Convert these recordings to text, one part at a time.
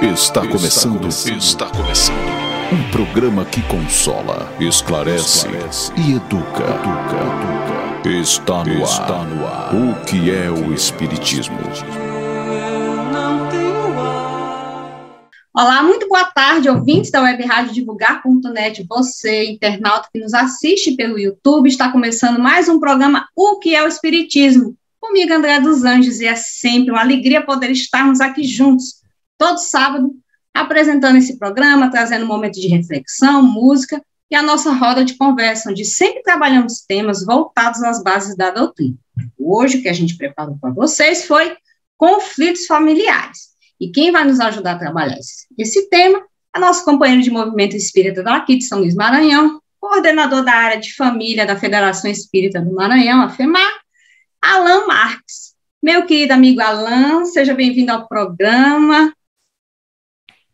Está começando. Um programa que consola, esclarece e educa. Está no ar. O que é o Espiritismo? Olá, muito boa tarde, ouvintes da Web Rádio Divulgar.net. Você, internauta que nos assiste pelo YouTube, está começando mais um programa O que é o Espiritismo? Comigo, André dos Anjos, e é sempre uma alegria poder estarmos aqui juntos, todo sábado, apresentando esse programa, trazendo um momento de reflexão, música e a nossa roda de conversa, onde sempre trabalhamos temas voltados às bases da doutrina. Hoje, o que a gente preparou para vocês foi conflitos familiares. E quem vai nos ajudar a trabalhar esse tema é nosso companheiro de movimento espírita daqui de São Luís, Maranhão, coordenador da área de família da Federação Espírita do Maranhão, a FEMAR, Alan Marques. Meu querido amigo Alan, seja bem-vindo ao programa.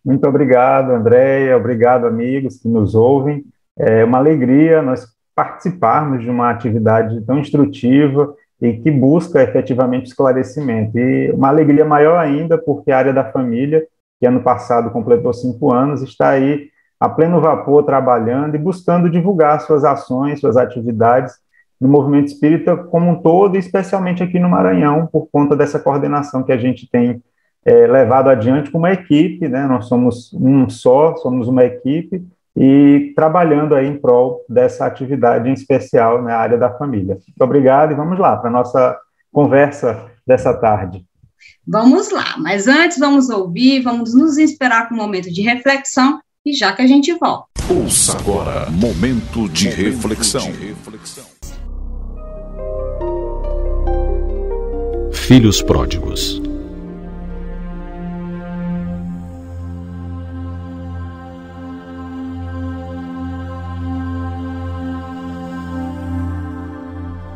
Muito obrigado, Andréia, obrigado, amigos que nos ouvem. É uma alegria nós participarmos de uma atividade tão instrutiva e que busca efetivamente esclarecimento. E uma alegria maior ainda porque a área da família, que ano passado completou 5 anos, está aí a pleno vapor trabalhando e buscando divulgar suas ações, suas atividades no movimento espírita como um todo, e especialmente aqui no Maranhão, por conta dessa coordenação que a gente tem levado adiante como uma equipe, né? Nós somos somos uma equipe, e trabalhando aí em prol dessa atividade em especial na área da família. Muito obrigado e vamos lá para a nossa conversa dessa tarde. Vamos lá, mas antes vamos nos inspirar com um momento de reflexão e já que a gente volta. Ouça agora, momento de reflexão. Filhos pródigos.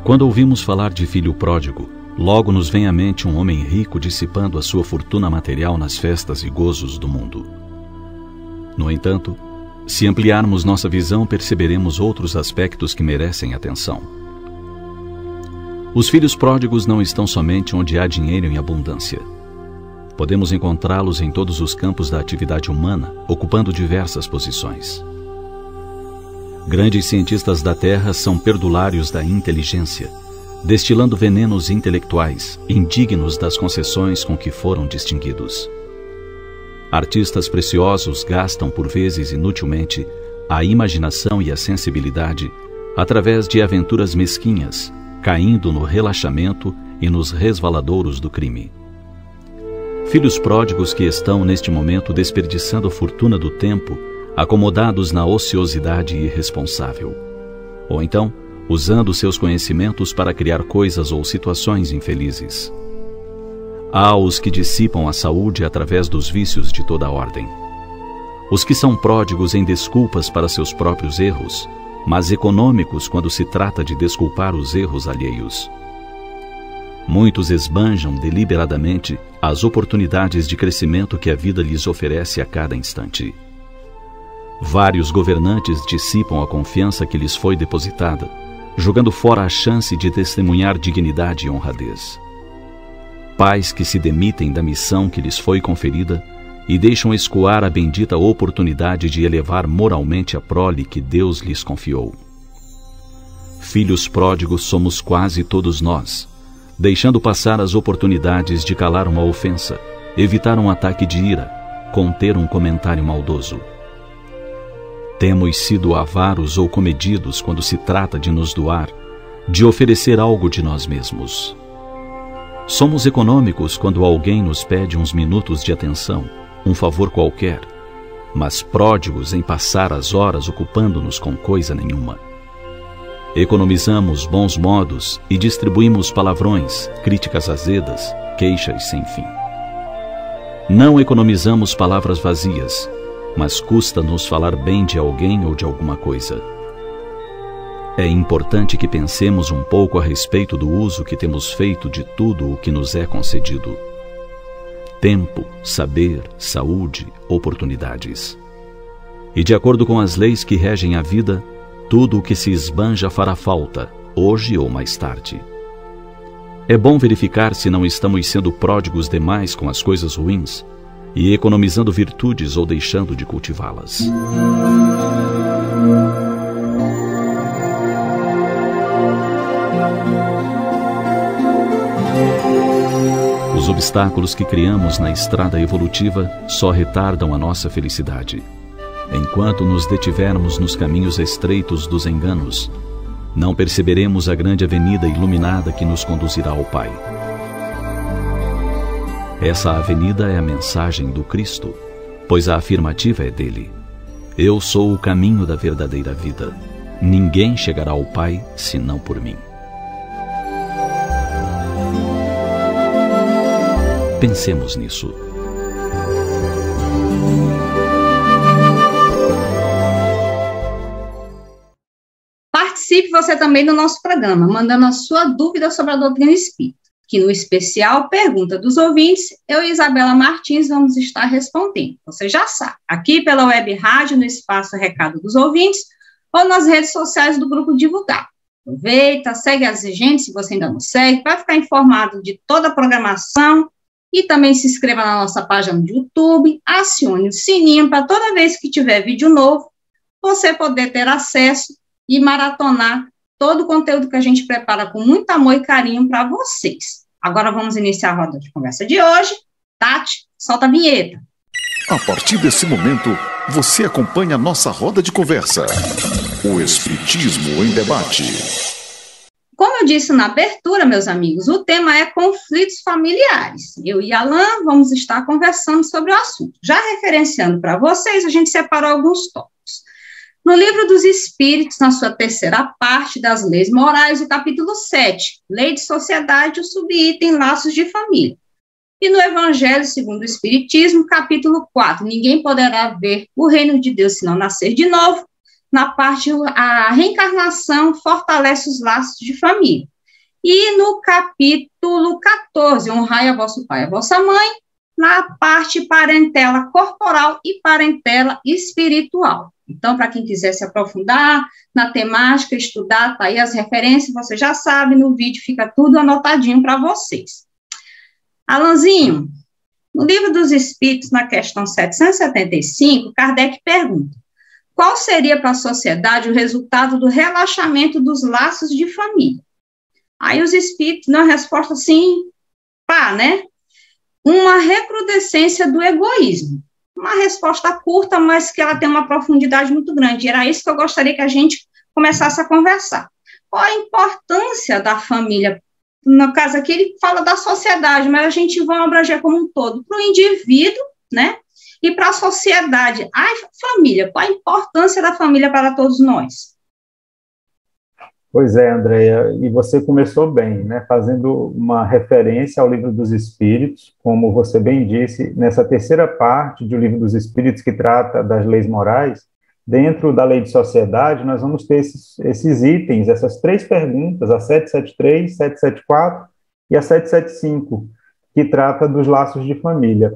Quando ouvimos falar de filho pródigo, logo nos vem à mente um homem rico dissipando a sua fortuna material nas festas e gozos do mundo. No entanto, se ampliarmos nossa visão, perceberemos outros aspectos que merecem atenção. Os filhos pródigos não estão somente onde há dinheiro em abundância. Podemos encontrá-los em todos os campos da atividade humana, ocupando diversas posições. Grandes cientistas da Terra são perdulários da inteligência, destilando venenos intelectuais, indignos das concessões com que foram distinguidos. Artistas preciosos gastam, por vezes inutilmente, a imaginação e a sensibilidade através de aventuras mesquinhas, caindo no relaxamento e nos resvaladouros do crime. Filhos pródigos que estão, neste momento, desperdiçando a fortuna do tempo, acomodados na ociosidade irresponsável. Ou então, usando seus conhecimentos para criar coisas ou situações infelizes. Há os que dissipam a saúde através dos vícios de toda a ordem. Os que são pródigos em desculpas para seus próprios erros, mas econômicos quando se trata de desculpar os erros alheios. Muitos esbanjam deliberadamente as oportunidades de crescimento que a vida lhes oferece a cada instante. Vários governantes dissipam a confiança que lhes foi depositada, jogando fora a chance de testemunhar dignidade e honradez. Pais que se demitem da missão que lhes foi conferida e deixam escoar a bendita oportunidade de elevar moralmente a prole que Deus lhes confiou. Filhos pródigos somos quase todos nós, deixando passar as oportunidades de calar uma ofensa, evitar um ataque de ira, conter um comentário maldoso. Temos sido avaros ou comedidos quando se trata de nos doar, de oferecer algo de nós mesmos. Somos econômicos quando alguém nos pede uns minutos de atenção, um favor qualquer, mas pródigos em passar as horas ocupando-nos com coisa nenhuma. Economizamos bons modos e distribuímos palavrões, críticas azedas, queixas sem fim. Não economizamos palavras vazias, mas custa-nos falar bem de alguém ou de alguma coisa. É importante que pensemos um pouco a respeito do uso que temos feito de tudo o que nos é concedido. Tempo, saber, saúde, oportunidades. E de acordo com as leis que regem a vida, tudo o que se esbanja fará falta, hoje ou mais tarde. É bom verificar se não estamos sendo pródigos demais com as coisas ruins e economizando virtudes ou deixando de cultivá-las. Os obstáculos que criamos na estrada evolutiva só retardam a nossa felicidade. Enquanto nos detivermos nos caminhos estreitos dos enganos, não perceberemos a grande avenida iluminada que nos conduzirá ao Pai. Essa avenida é a mensagem do Cristo, pois a afirmativa é dele: eu sou o caminho da verdadeira vida. Ninguém chegará ao Pai senão por mim. Pensemos nisso. Participe você também do nosso programa, mandando a sua dúvida sobre a doutrina espírita, que no especial Pergunta dos Ouvintes, eu e Isabela Martins vamos estar respondendo. Você já sabe, aqui pela Web Rádio, no espaço Recado dos Ouvintes, ou nas redes sociais do Grupo Divulgar. Aproveita, segue a gente, se você ainda não segue, para ficar informado de toda a programação, e também se inscreva na nossa página no YouTube, acione o sininho para toda vez que tiver vídeo novo, você poder ter acesso e maratonar todo o conteúdo que a gente prepara com muito amor e carinho para vocês. Agora vamos iniciar a roda de conversa de hoje. Tati, solta a vinheta. A partir desse momento, você acompanha a nossa roda de conversa. O Espiritismo em Debate. Como eu disse na abertura, meus amigos, o tema é conflitos familiares. Eu e Alain vamos estar conversando sobre o assunto. Já referenciando para vocês, a gente separou alguns tópicos. No Livro dos Espíritos, na sua terceira parte das leis morais, o capítulo 7, Lei de Sociedade, o subitem Laços de Família. E no Evangelho segundo o Espiritismo, capítulo 4, Ninguém poderá ver o reino de Deus se não nascer de novo. Na parte, a reencarnação fortalece os laços de família. E no capítulo 14, Honrai a vosso pai e a vossa mãe, na parte parentela corporal e parentela espiritual. Então, para quem quiser se aprofundar na temática, estudar, tá aí as referências, você já sabe, no vídeo fica tudo anotadinho para vocês. Alanzinho, no Livro dos Espíritos, na questão 775, Kardec pergunta: qual seria para a sociedade o resultado do relaxamento dos laços de família? Aí os espíritos dão a resposta assim, pá, né? Uma recrudescência do egoísmo. Uma resposta curta, mas que ela tem uma profundidade muito grande. E era isso que eu gostaria que a gente começasse a conversar. Qual a importância da família? No caso aqui, ele fala da sociedade, mas a gente vai abranger como um todo. Para o indivíduo, né? E para a sociedade. A família, qual a importância da família para todos nós? Pois é, Andréia, e você começou bem, né, fazendo uma referência ao Livro dos Espíritos, como você bem disse, nessa terceira parte do Livro dos Espíritos, que trata das leis morais, dentro da lei de sociedade, nós vamos ter esses itens, essas três perguntas, a 773, 774 e a 775, que trata dos laços de família.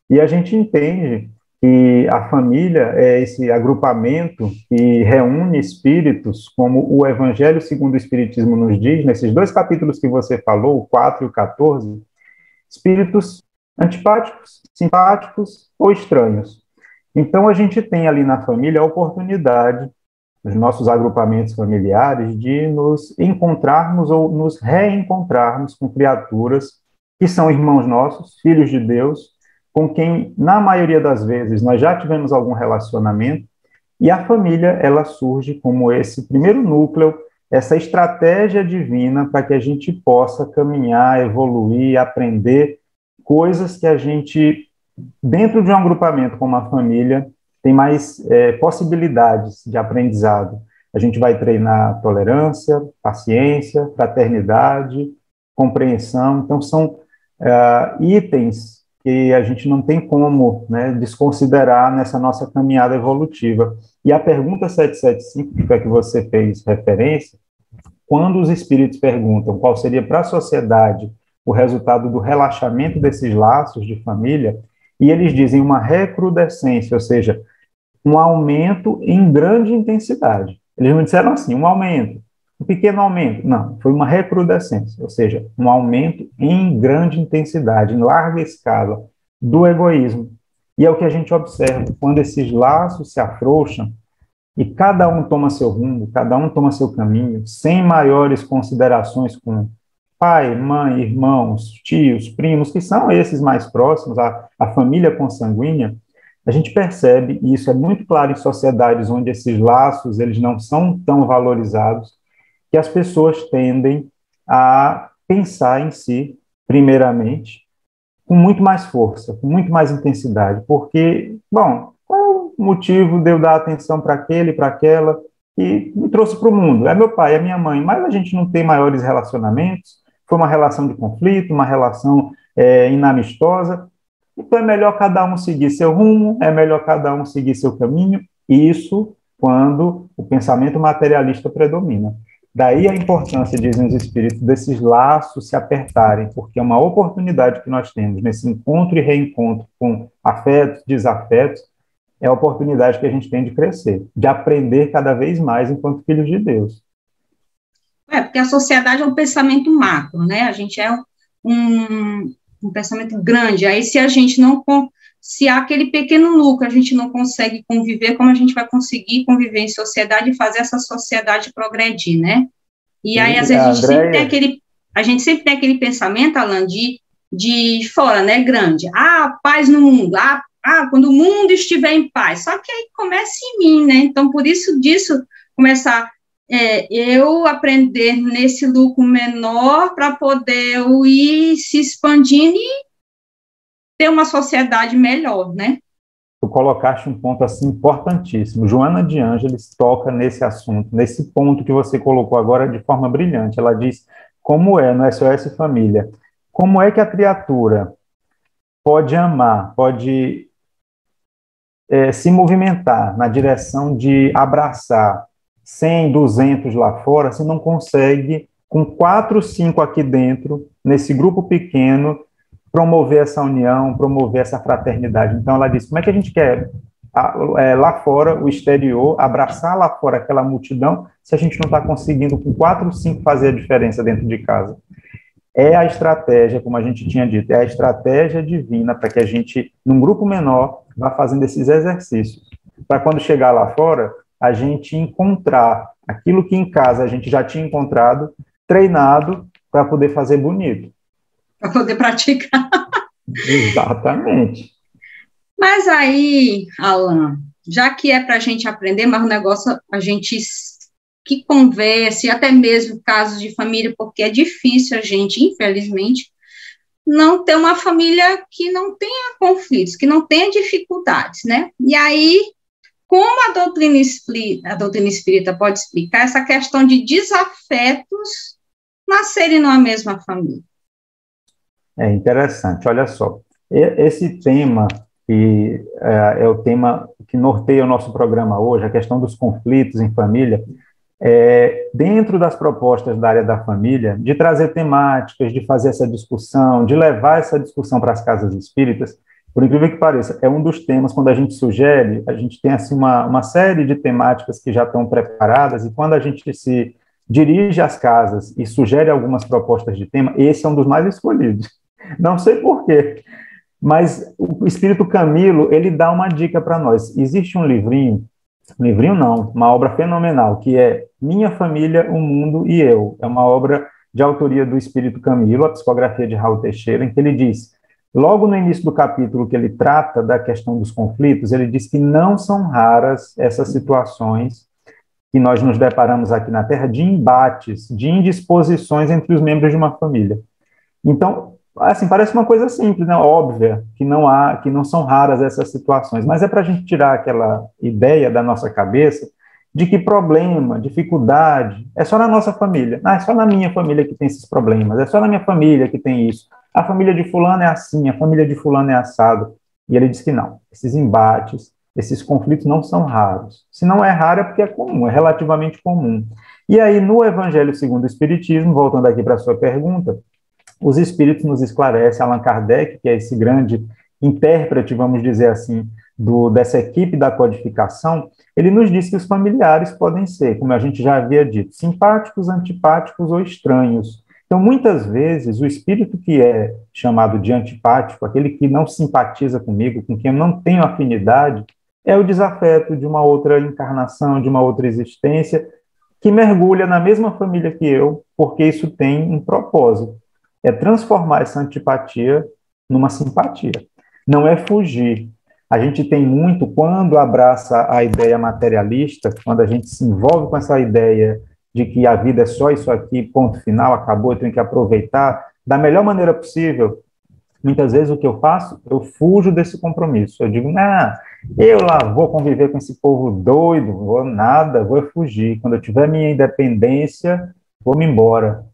E a gente entende que a família é esse agrupamento que reúne espíritos, como o Evangelho segundo o Espiritismo nos diz, nesses dois capítulos que você falou, o 4 e o 14, espíritos antipáticos, simpáticos ou estranhos. Então, a gente tem ali na família a oportunidade, nos nossos agrupamentos familiares, de nos encontrarmos ou nos reencontrarmos com criaturas que são irmãos nossos, filhos de Deus, com quem, na maioria das vezes, nós já tivemos algum relacionamento, e a família, ela surge como esse primeiro núcleo, essa estratégia divina para que a gente possa caminhar, evoluir, aprender coisas que a gente, dentro de um agrupamento como a família, tem mais possibilidades de aprendizado. A gente vai treinar tolerância, paciência, fraternidade, compreensão. Então, são itens que a gente não tem como, né, desconsiderar nessa nossa caminhada evolutiva. E a pergunta 775, que é que você fez referência, quando os espíritos perguntam qual seria para a sociedade o resultado do relaxamento desses laços de família, e eles dizem uma recrudescência, ou seja, um aumento em grande intensidade. Eles não disseram assim, um aumento, um pequeno aumento. Não, foi uma recrudescência, ou seja, um aumento em grande intensidade, em larga escala, do egoísmo. E é o que a gente observa, quando esses laços se afrouxam e cada um toma seu rumo, cada um toma seu caminho, sem maiores considerações com pai, mãe, irmãos, tios, primos, que são esses mais próximos, a família consanguínea, a gente percebe, e isso é muito claro em sociedades onde esses laços eles não são tão valorizados, que as pessoas tendem a pensar em si, primeiramente, com muito mais força, com muito mais intensidade, porque, bom, qual o motivo de eu dar atenção para aquele, para aquela, que me trouxe para o mundo? É meu pai, é minha mãe, mas a gente não tem maiores relacionamentos, foi uma relação de conflito, uma relação inamistosa, então é melhor cada um seguir seu rumo, é melhor cada um seguir seu caminho, isso quando o pensamento materialista predomina. Daí a importância, dizem os espíritos, desses laços se apertarem, porque é uma oportunidade que nós temos nesse encontro e reencontro com afetos, desafetos, é a oportunidade que a gente tem de crescer, de aprender cada vez mais enquanto filhos de Deus. Porque a sociedade é um pensamento macro, né? A gente é um pensamento grande. Aí, se a gente não... Se há aquele pequeno núcleo, a gente não consegue conviver, como a gente vai conseguir conviver em sociedade e fazer essa sociedade progredir, né? E aí, às vezes, a gente sempre tem aquele pensamento, Alan, de fora, né, grande. Paz no mundo. Quando o mundo estiver em paz. Só que aí começa em mim, né? Então, por isso disso, começar eu aprender nesse lucro menor para poder eu ir se expandindo e ter uma sociedade melhor, né? Tu colocaste um ponto assim importantíssimo. Joana de Ângeles toca nesse assunto, nesse ponto que você colocou agora de forma brilhante. Ela diz como é no SOS Família, como é que a criatura pode amar, pode se movimentar na direção de abraçar 100, 200 lá fora, se não consegue, com 4, 5 aqui dentro, nesse grupo pequeno, promover essa união, promover essa fraternidade. Então, ela disse, como é que a gente quer lá fora, o exterior, abraçar lá fora aquela multidão, se a gente não está conseguindo, com 4, 5, fazer a diferença dentro de casa? É a estratégia, como a gente tinha dito, é a estratégia divina para que a gente, num grupo menor, vá fazendo esses exercícios. Para quando chegar lá fora, a gente encontrar aquilo que em casa a gente já tinha encontrado, treinado, para poder fazer bonito. Para poder praticar. Exatamente. Mas aí, Alan, já que é para a gente aprender, mas o negócio a gente que converse, até mesmo casos de família, porque é difícil a gente, infelizmente, não ter uma família que não tenha conflitos, que não tenha dificuldades, né? E aí, como a doutrina espírita pode explicar essa questão de desafetos nascerem numa mesma família? É interessante, olha só, esse tema, que é o tema que norteia o nosso programa hoje, a questão dos conflitos em família, dentro das propostas da área da família, de trazer temáticas, de fazer essa discussão, de levar essa discussão para as casas espíritas, por incrível que pareça, é um dos temas, quando a gente sugere, a gente tem assim, uma série de temáticas que já estão preparadas, e quando a gente se dirige às casas e sugere algumas propostas de tema, esse é um dos mais escolhidos. Não sei por quê, mas o Espírito Camilo, ele dá uma dica para nós. Existe um livrinho não, uma obra fenomenal, que é Minha Família, o Mundo e Eu. É uma obra de autoria do Espírito Camilo, a psicografia de Raul Teixeira, em que ele diz, logo no início do capítulo que ele trata da questão dos conflitos, ele diz que não são raras essas situações que nós nos deparamos aqui na Terra de embates, de indisposições entre os membros de uma família. Então, assim, parece uma coisa simples, né? Óbvia, que não são raras essas situações, mas é para a gente tirar aquela ideia da nossa cabeça de que problema, dificuldade, é só na nossa família. É só na minha família que tem esses problemas, é só na minha família que tem isso. A família de fulano é assim, a família de fulano é assado. E ele diz que não, esses embates, esses conflitos não são raros. Se não é raro é porque é comum, é relativamente comum. E aí, no Evangelho segundo o Espiritismo, voltando aqui para a sua pergunta, os Espíritos nos esclarecem, Allan Kardec, que é esse grande intérprete, vamos dizer assim, dessa equipe da codificação, ele nos diz que os familiares podem ser, como a gente já havia dito, simpáticos, antipáticos ou estranhos. Então, muitas vezes, o espírito que é chamado de antipático, aquele que não simpatiza comigo, com quem eu não tenho afinidade, é o desafeto de uma outra encarnação, de uma outra existência, que mergulha na mesma família que eu, porque isso tem um propósito. É transformar essa antipatia numa simpatia. Não é fugir. A gente tem muito, quando abraça a ideia materialista, quando a gente se envolve com essa ideia de que a vida é só isso aqui, ponto final, acabou, eu tenho que aproveitar da melhor maneira possível. Muitas vezes o que eu faço, eu fujo desse compromisso. Eu digo, eu lá vou conviver com esse povo doido, vou nada, vou fugir. Quando eu tiver minha independência, vou me embora.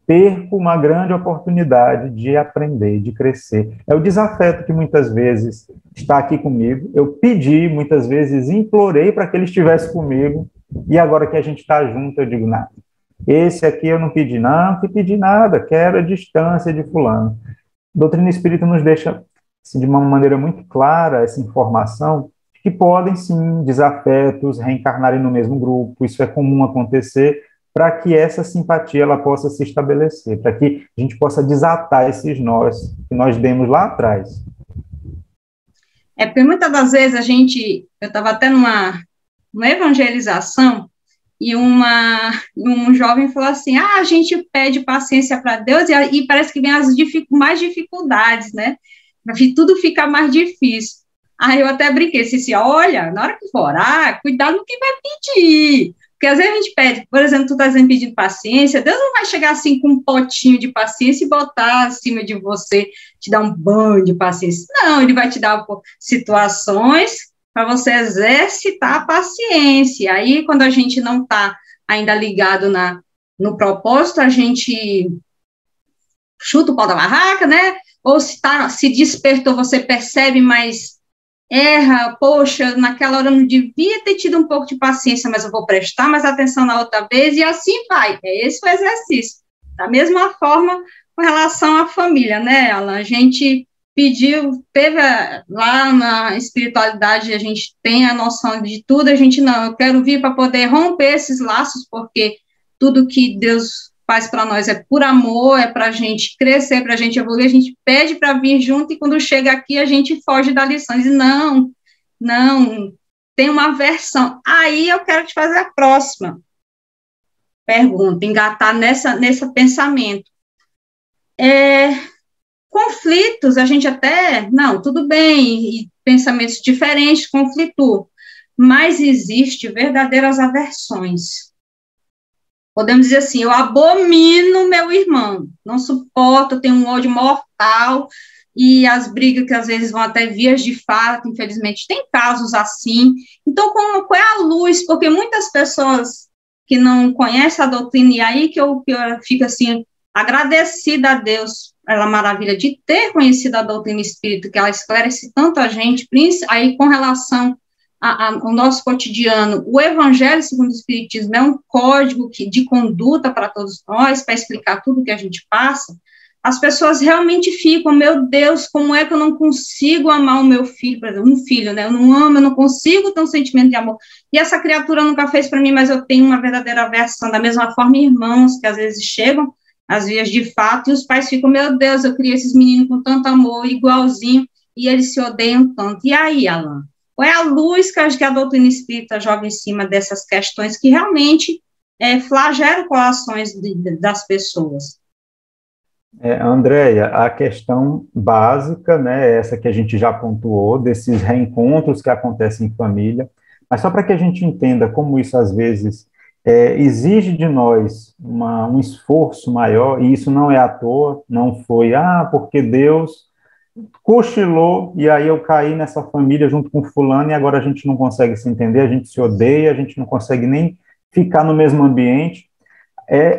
Perco uma grande oportunidade de aprender, de crescer. É o desafeto que muitas vezes está aqui comigo. Eu pedi, muitas vezes implorei para que ele estivesse comigo, e agora que a gente está junto, eu digo, nada. Esse aqui eu não pedi nada, quero a distância de fulano. A doutrina espírita nos deixa, assim, de uma maneira muito clara essa informação, que podem, sim, desafetos reencarnarem no mesmo grupo, isso é comum acontecer, para que essa simpatia ela possa se estabelecer, para que a gente possa desatar esses nós que nós demos lá atrás. É porque muitas das vezes eu estava até numa evangelização, e um jovem falou assim, a gente pede paciência para Deus, e parece que vem mais dificuldades, né? Tudo fica mais difícil. Aí eu até brinquei, disse, olha, na hora que for orar, cuidado no que vai pedir. Porque às vezes a gente pede, por exemplo, tu está pedindo paciência, Deus não vai chegar assim com um potinho de paciência e botar acima de você, te dar um banho de paciência. Não, ele vai te dar situações para você exercitar a paciência. Aí, quando a gente não está ainda ligado no propósito, a gente chuta o pau da barraca, né? Ou se despertou, você percebe, mas erra, poxa, naquela hora eu não devia ter tido um pouco de paciência, mas eu vou prestar mais atenção na outra vez, e assim vai. É esse o exercício. Da mesma forma, com relação à família, né, Alan? A gente teve lá na espiritualidade, a gente tem a noção de tudo, eu quero vir para poder romper esses laços, porque tudo que Deus faz para nós é por amor, é para a gente crescer, para a gente evoluir, a gente pede para vir junto, e quando chega aqui a gente foge da lição, diz, não, tem uma versão. Aí eu quero te fazer a próxima pergunta, engatar nesse pensamento. Conflitos, a gente até, não, tudo bem, e pensamentos diferentes conflitam, mas existe verdadeiras aversões. Podemos dizer assim, eu abomino meu irmão, não suporto, tenho um ódio mortal, e as brigas que às vezes vão até vias de fato, infelizmente, tem casos assim. Então, qual é a luz? Porque muitas pessoas que não conhecem a doutrina, e aí que eu fico assim, agradecida a Deus pela maravilha de ter conhecido a doutrina espírita, que ela esclarece tanto a gente, aí com relação ao nosso cotidiano. O Evangelho segundo o Espiritismo é um código de conduta para todos nós, para explicar tudo que a gente passa. As pessoas realmente ficam, meu Deus, como é que eu não consigo amar o meu filho, por exemplo, um filho, né? Eu não amo, eu não consigo ter um sentimento de amor. E essa criatura nunca fez para mim, mas eu tenho uma verdadeira aversão. Da mesma forma, irmãos que às vezes chegam às vias de fato, e os pais ficam, meu Deus, eu criei esses meninos com tanto amor, igualzinho, e eles se odeiam tanto. E aí, Alan? Qual é a luz que a doutrina espírita joga em cima dessas questões que realmente flagelam corações das pessoas? Andréia, a questão básica, né, essa que a gente já pontuou, desses reencontros que acontecem em família, mas só para que a gente entenda como isso, às vezes, exige de nós um esforço maior, e isso não é à toa, não foi, porque Deus cochilou, e aí eu caí nessa família junto com fulano, e agora a gente não consegue se entender, a gente se odeia, a gente não consegue nem ficar no mesmo ambiente.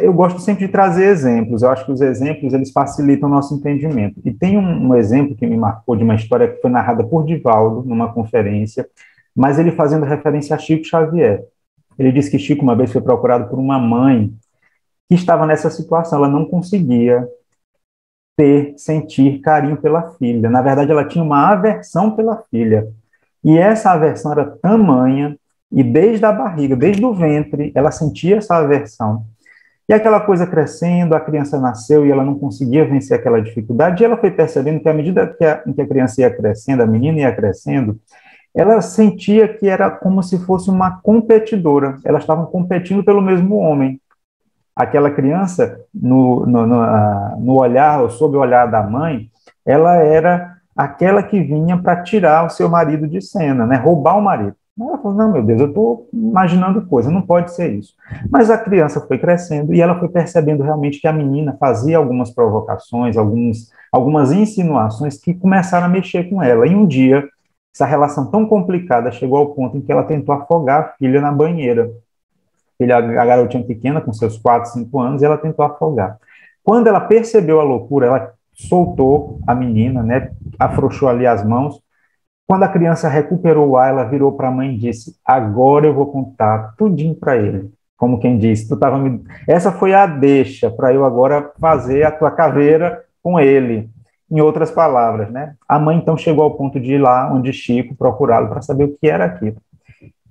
Eu gosto sempre de trazer exemplos, eu acho que os exemplos, eles facilitam o nosso entendimento. E tem um exemplo que me marcou de uma história que foi narrada por Divaldo, numa conferência, mas ele fazendo referência a Chico Xavier. Ele disse que Chico uma vez foi procurado por uma mãe que estava nessa situação, ela não conseguia sentir carinho pela filha. Na verdade, ela tinha uma aversão pela filha. E essa aversão era tamanha, e desde a barriga, desde o ventre, ela sentia essa aversão. E aquela coisa crescendo, a criança nasceu e ela não conseguia vencer aquela dificuldade, e ela foi percebendo que à medida em que a criança ia crescendo, a menina ia crescendo, ela sentia que era como se fosse uma competidora, elas estavam competindo pelo mesmo homem. Aquela criança, no olhar, ou sob o olhar da mãe, ela era aquela que vinha para tirar o seu marido de cena, né? Roubar o marido. Ela falou, não, meu Deus, eu estou imaginando coisa, não pode ser isso. Mas a criança foi crescendo e ela foi percebendo realmente que a menina fazia algumas provocações, algumas insinuações que começaram a mexer com ela. E um dia, essa relação tão complicada chegou ao ponto em que ela tentou afogar a filha na banheira. A garotinha pequena, com seus 4, 5 anos, e ela tentou afogar. Quando ela percebeu a loucura, ela soltou a menina, né, afrouxou ali as mãos. Quando a criança recuperou o ar, ela virou para a mãe e disse, agora eu vou contar tudinho para ele. Como quem disse, essa foi a deixa para eu agora fazer a tua caveira com ele. Em outras palavras, né? A mãe então chegou ao ponto de ir lá onde Chico, procurá-lo para saber o que era aquilo.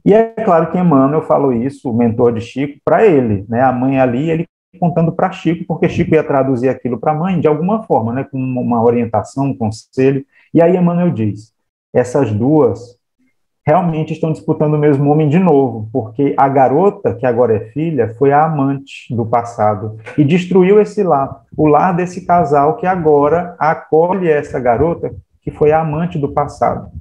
E é claro que Emmanuel falou isso, o mentor de Chico, para ele, né? A mãe ali, ele contando para Chico, porque Chico ia traduzir aquilo para a mãe de alguma forma, né? Com uma orientação, um conselho. E aí Emmanuel diz, essas duas realmente estão disputando o mesmo homem de novo, porque a garota, que agora é filha, foi a amante do passado e destruiu esse lar, o lar desse casal que agora acolhe essa garota, que foi a amante do passado.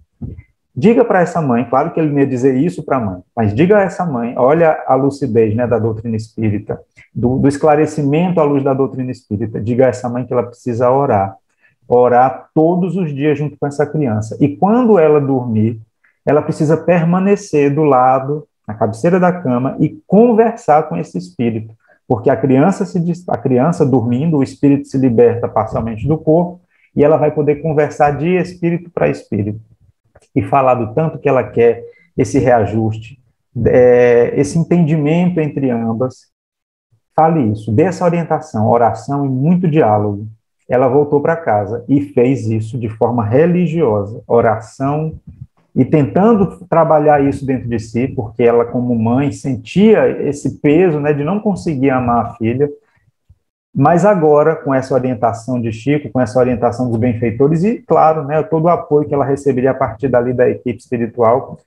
Diga para essa mãe, claro que ele não ia dizer isso para a mãe, mas diga a essa mãe, olha a lucidez, né, da doutrina espírita, do esclarecimento à luz da doutrina espírita, diga a essa mãe que ela precisa orar todos os dias junto com essa criança, e quando ela dormir, ela precisa permanecer do lado, na cabeceira da cama, e conversar com esse espírito, porque a criança dormindo, o espírito se liberta parcialmente do corpo, e ela vai poder conversar de espírito para espírito, e falar do tanto que ela quer esse reajuste, esse entendimento entre ambas. Fale isso, dê essa orientação, oração e muito diálogo. Ela voltou para casa e fez isso de forma religiosa, oração, e tentando trabalhar isso dentro de si, porque ela, como mãe, sentia esse peso, né, de não conseguir amar a filha, mas agora, com essa orientação de Chico, com essa orientação dos benfeitores e, claro, né, todo o apoio que ela receberia a partir dali da equipe espiritual,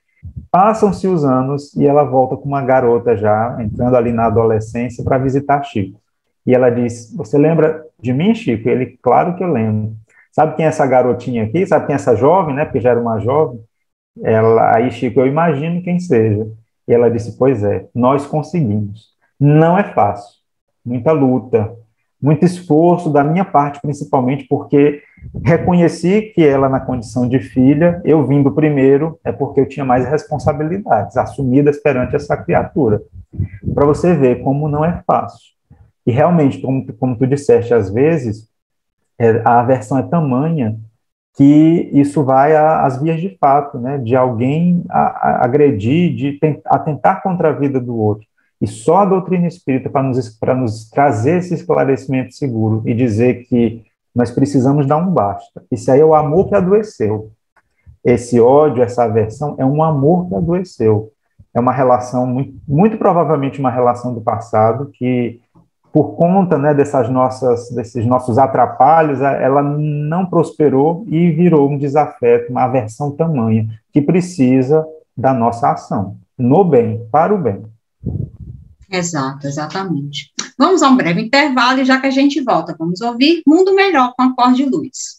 passam-se os anos e ela volta com uma garota já, entrando ali na adolescência, para visitar Chico. E ela diz, você lembra de mim, Chico? Ele, claro que eu lembro. Sabe quem é essa garotinha aqui? Sabe quem é essa jovem, né? Porque já era uma jovem. Aí, Chico, eu imagino quem seja. E ela disse, pois é, nós conseguimos. Não é fácil. Muita luta, muito esforço da minha parte, principalmente porque reconheci que ela, na condição de filha, eu vindo primeiro, é porque eu tinha mais responsabilidades assumidas perante essa criatura. Para você ver como não é fácil. E realmente, como tu disseste, às vezes, a aversão é tamanha que isso vai às vias de fato, né, de alguém agredir, atentar contra a vida do outro. E só a doutrina espírita para nos trazer esse esclarecimento seguro e dizer que nós precisamos dar um basta. Isso aí é o amor que adoeceu. Esse ódio, essa aversão, é um amor que adoeceu. É uma relação, muito provavelmente uma relação do passado que, por conta, né, desses nossos atrapalhos, ela não prosperou e virou um desafeto, uma aversão tamanha, que precisa da nossa ação, no bem, para o bem. Exato, exatamente. Vamos a um breve intervalo e já que a gente volta, vamos ouvir Mundo Melhor com Acorde Luz.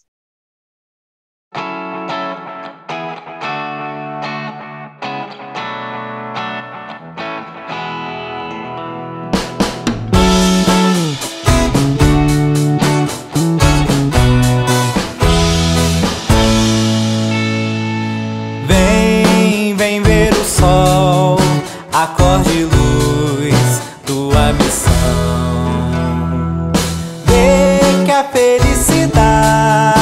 Vem ver o sol, acorde luz, tua missão. Vê que a felicidade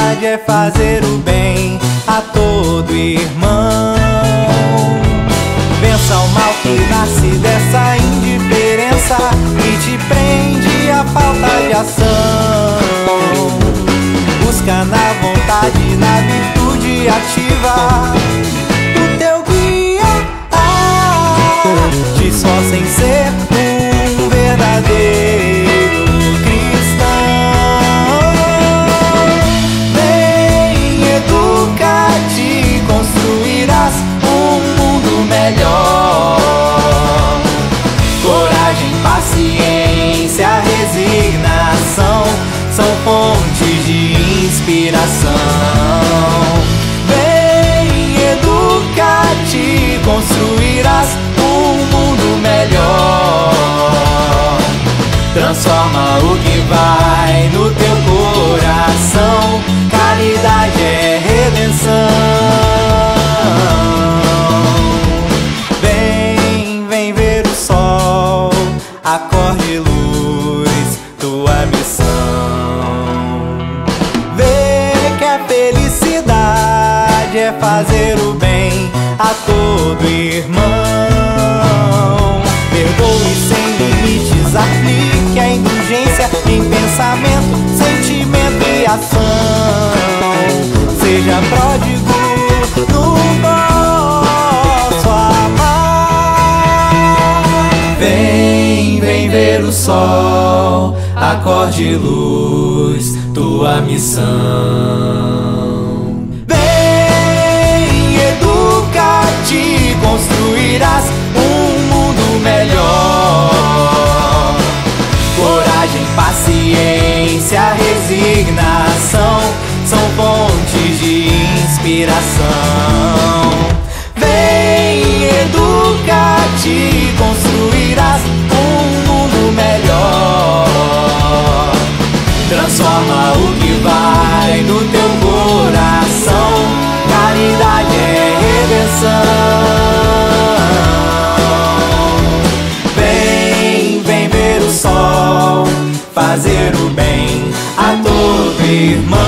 é fazer o bem a todo irmão. Perdoe sem limites, aplique a indulgência em pensamento, sentimento e ação. Seja pródigo no vosso amar. Vem, vem ver o sol, acorde luz, tua missão. Vem, educa-te, construirás um mundo melhor. Coragem, paciência, resignação são fontes de inspiração. Vem, educa-te, construirás um mundo melhor. Transforma o que vai no teu coração. Caridade é redenção. Vem, vem ver o sol, fazer o bem a todo irmão.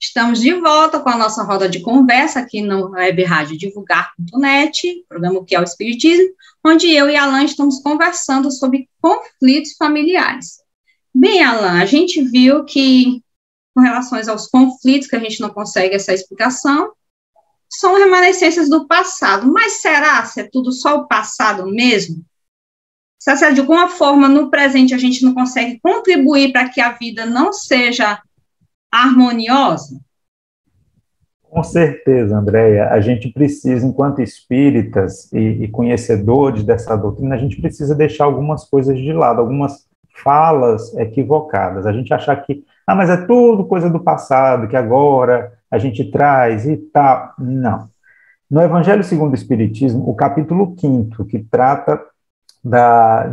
Estamos de volta com a nossa roda de conversa aqui no Web Rádio Divulgar.net, programa O que é o Espiritismo, onde eu e Alan estamos conversando sobre conflitos familiares. Bem, Alan, a gente viu que, com relação aos conflitos, que a gente não consegue essa explicação, são remanescências do passado, mas será se é tudo só o passado mesmo? Se de alguma forma, no presente, a gente não consegue contribuir para que a vida não seja harmoniosa? Com certeza, Andréia, a gente precisa, enquanto espíritas e conhecedores dessa doutrina, a gente precisa deixar algumas coisas de lado, algumas falas equivocadas. A gente achar que, mas é tudo coisa do passado, que agora a gente traz e tal. Não. No Evangelho segundo o Espiritismo, o capítulo 5º, que trata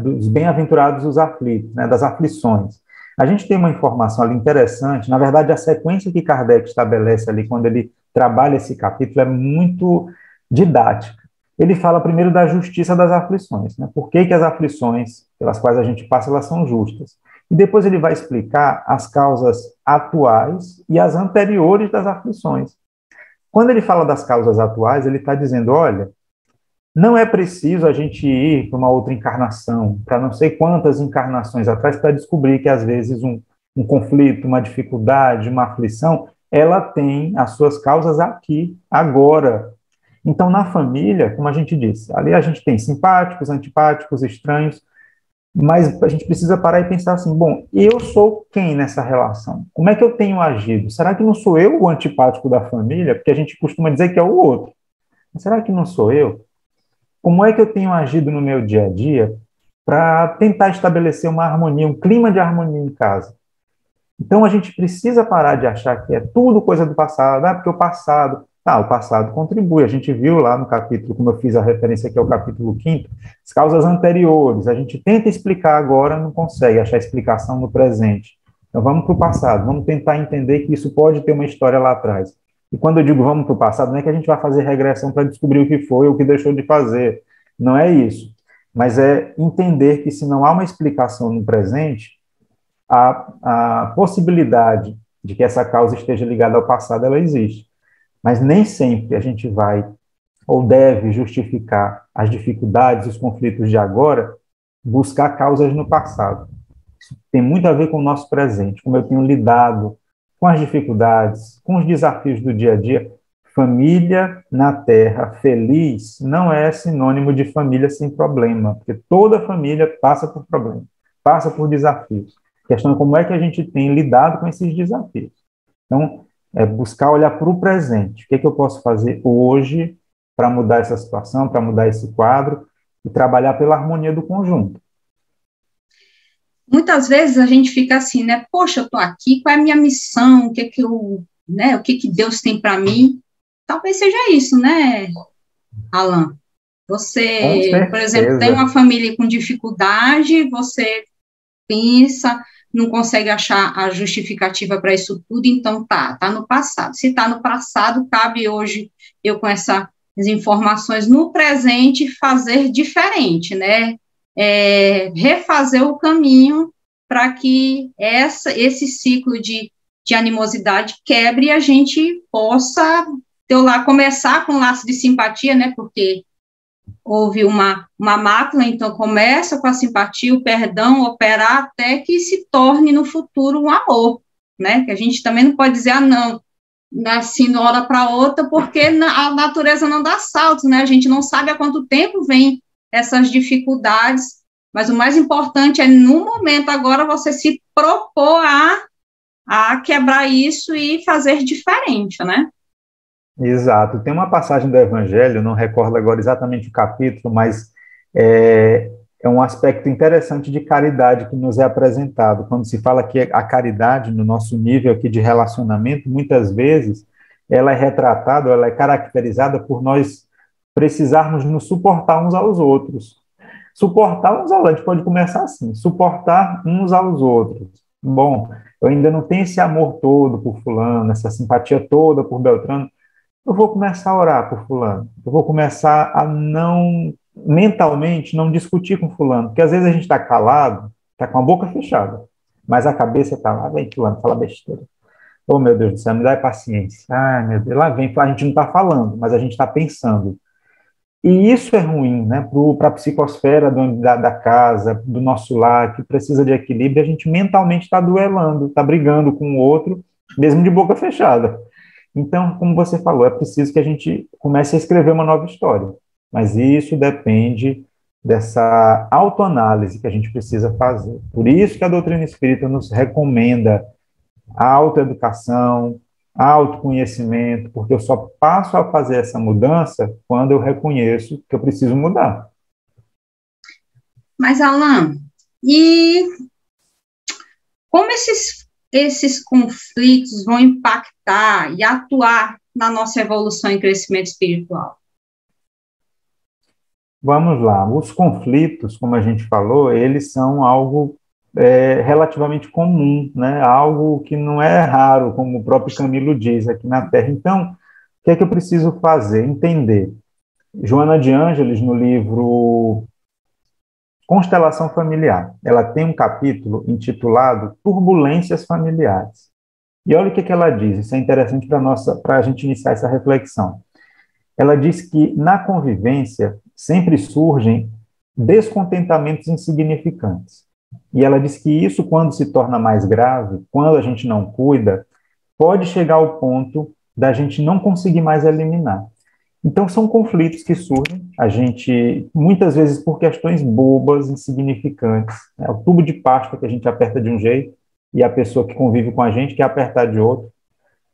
dos bem-aventurados os aflitos, né, das aflições, a gente tem uma informação ali interessante. Na verdade, a sequência que Kardec estabelece ali, quando ele trabalha esse capítulo, é muito didática. Ele fala primeiro da justiça das aflições, né? Por que as aflições pelas quais a gente passa, elas são justas. E depois ele vai explicar as causas atuais e as anteriores das aflições. Quando ele fala das causas atuais, ele está dizendo, olha, não é preciso a gente ir para uma outra encarnação, para não sei quantas encarnações atrás, para descobrir que, às vezes, um conflito, uma dificuldade, uma aflição, ela tem as suas causas aqui, agora. Então, na família, como a gente disse, ali a gente tem simpáticos, antipáticos, estranhos, mas a gente precisa parar e pensar assim, bom, eu sou quem nessa relação? Como é que eu tenho agido? Será que não sou eu o antipático da família? Porque a gente costuma dizer que é o outro. Mas será que não sou eu? Como é que eu tenho agido no meu dia a dia para tentar estabelecer uma harmonia, um clima de harmonia em casa? Então, a gente precisa parar de achar que é tudo coisa do passado, porque o passado contribui. A gente viu lá no capítulo, como eu fiz a referência aqui ao capítulo 5º, as causas anteriores. A gente tenta explicar agora, não consegue achar explicação no presente. Então, vamos para o passado, vamos tentar entender que isso pode ter uma história lá atrás. E quando eu digo vamos para o passado, não é que a gente vai fazer regressão para descobrir o que foi ou o que deixou de fazer. Não é isso. Mas é entender que se não há uma explicação no presente, a possibilidade de que essa causa esteja ligada ao passado, ela existe. Mas nem sempre a gente vai ou deve justificar as dificuldades, os conflitos de agora, buscar causas no passado. Isso tem muito a ver com o nosso presente, como eu tenho lidado com as dificuldades, com os desafios do dia a dia. Família na Terra feliz não é sinônimo de família sem problema, porque toda família passa por problemas, passa por desafios. A questão é como é que a gente tem lidado com esses desafios. Então, é buscar olhar para o presente. O que é que eu posso fazer hoje para mudar essa situação, para mudar esse quadro e trabalhar pela harmonia do conjunto. Muitas vezes a gente fica assim, né? Poxa, eu estou aqui, qual é a minha missão? O que que Deus tem para mim? talvez seja isso, né, Alan? Você, por exemplo, tem uma família com dificuldade, você pensa, não consegue achar a justificativa para isso tudo, então tá no passado. Se está no passado, cabe hoje, eu com essas informações no presente, fazer diferente, né? Refazer o caminho para que esse ciclo de animosidade quebre e a gente possa começar com um laço de simpatia, né? Porque houve uma mácula, então começa com a simpatia, o perdão, operar até que se torne no futuro um amor, né? Que a gente também não pode dizer, não, assim, de uma hora para outra, porque a natureza não dá saltos, né? A gente não sabe há quanto tempo vem essas dificuldades, mas o mais importante é, no momento agora, você se propor a quebrar isso e fazer diferente, né? Exato. Tem uma passagem do Evangelho, não recordo agora exatamente o capítulo, mas é um aspecto interessante de caridade que nos é apresentado. Quando se fala que a caridade, no nosso nível aqui de relacionamento, muitas vezes, ela é retratada, ela é caracterizada por nós precisarmos nos suportar uns aos outros. Suportar uns aos outros, a gente pode começar assim, suportar uns aos outros. Bom, eu ainda não tenho esse amor todo por fulano, essa simpatia toda por Beltrano, eu vou começar a orar por fulano, eu vou começar a mentalmente, não discutir com fulano, porque às vezes a gente está calado, está com a boca fechada, mas a cabeça está lá, vem fulano, fala besteira. Oh, meu Deus do céu, me dá paciência. Ai, meu Deus, lá vem, a gente não está falando, mas a gente está pensando. E isso é ruim, né, para a psicosfera da casa, do nosso lar, que precisa de equilíbrio, a gente mentalmente está duelando, está brigando com o outro, mesmo de boca fechada. Então, como você falou, é preciso que a gente comece a escrever uma nova história, mas isso depende dessa autoanálise que a gente precisa fazer. Por isso que a doutrina espírita nos recomenda a autoeducação, autoconhecimento, porque eu só passo a fazer essa mudança quando eu reconheço que eu preciso mudar. Mas, Alan, e como esses conflitos vão impactar e atuar na nossa evolução e crescimento espiritual? Vamos lá. Os conflitos, como a gente falou, eles são algo relativamente comum, né? Algo que não é raro, como o próprio Camilo diz aqui na Terra. Então, o que é que eu preciso fazer? Entender. Joana de Ângeles, no livro Constelação Familiar, ela tem um capítulo intitulado Turbulências Familiares. E olha o que ela diz, isso é interessante para a gente iniciar essa reflexão. Ela diz que na convivência sempre surgem descontentamentos insignificantes. E ela diz que isso, quando se torna mais grave, quando a gente não cuida, pode chegar ao ponto da gente não conseguir mais eliminar. Então, são conflitos que surgem, a gente, muitas vezes por questões bobas, insignificantes. É o tubo de pasta que a gente aperta de um jeito e a pessoa que convive com a gente quer apertar de outro.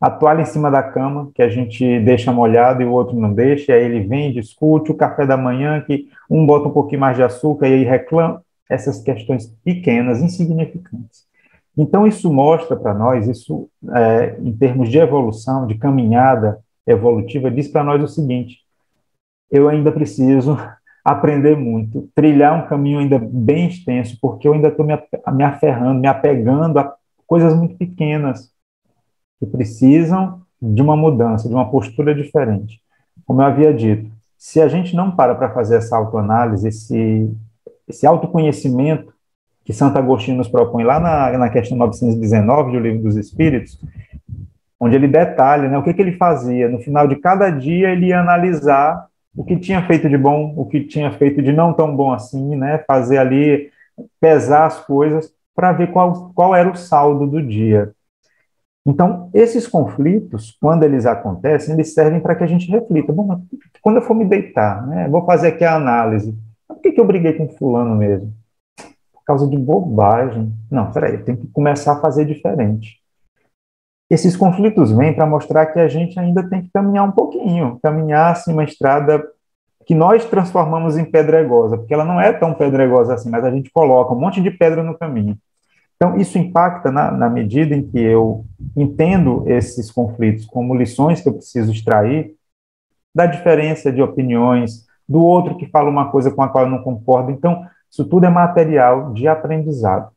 A toalha em cima da cama, que a gente deixa molhado e o outro não deixa, e aí ele vem e discute. O café da manhã, que um bota um pouquinho mais de açúcar e aí reclama. Essas questões pequenas, insignificantes. Então, isso mostra para nós, isso em termos de evolução, de caminhada evolutiva, diz para nós o seguinte: eu ainda preciso aprender muito, trilhar um caminho ainda bem extenso, porque eu ainda estou me aferrando, me apegando a coisas muito pequenas que precisam de uma mudança, de uma postura diferente. Como eu havia dito, se a gente não para fazer essa autoanálise, esse autoconhecimento que Santo Agostinho nos propõe lá na questão 919 do Livro dos Espíritos, onde ele detalha, né, o que ele fazia. No final de cada dia, ele ia analisar o que tinha feito de bom, o que tinha feito de não tão bom assim, né, fazer ali, pesar as coisas, para ver qual era o saldo do dia. Então, esses conflitos, quando eles acontecem, eles servem para que a gente reflita. Bom, mas quando eu for me deitar, né, vou fazer aqui a análise. Por que eu briguei com fulano mesmo? Por causa de bobagem. Não, peraí, eu tenho que começar a fazer diferente. Esses conflitos vêm para mostrar que a gente ainda tem que caminhar um pouquinho, caminhar assim uma estrada que nós transformamos em pedregosa, porque ela não é tão pedregosa assim, mas a gente coloca um monte de pedra no caminho. Então, isso impacta na medida em que eu entendo esses conflitos como lições que eu preciso extrair da diferença de opiniões, do outro que fala uma coisa com a qual eu não concordo. Então, isso tudo é material de aprendizado.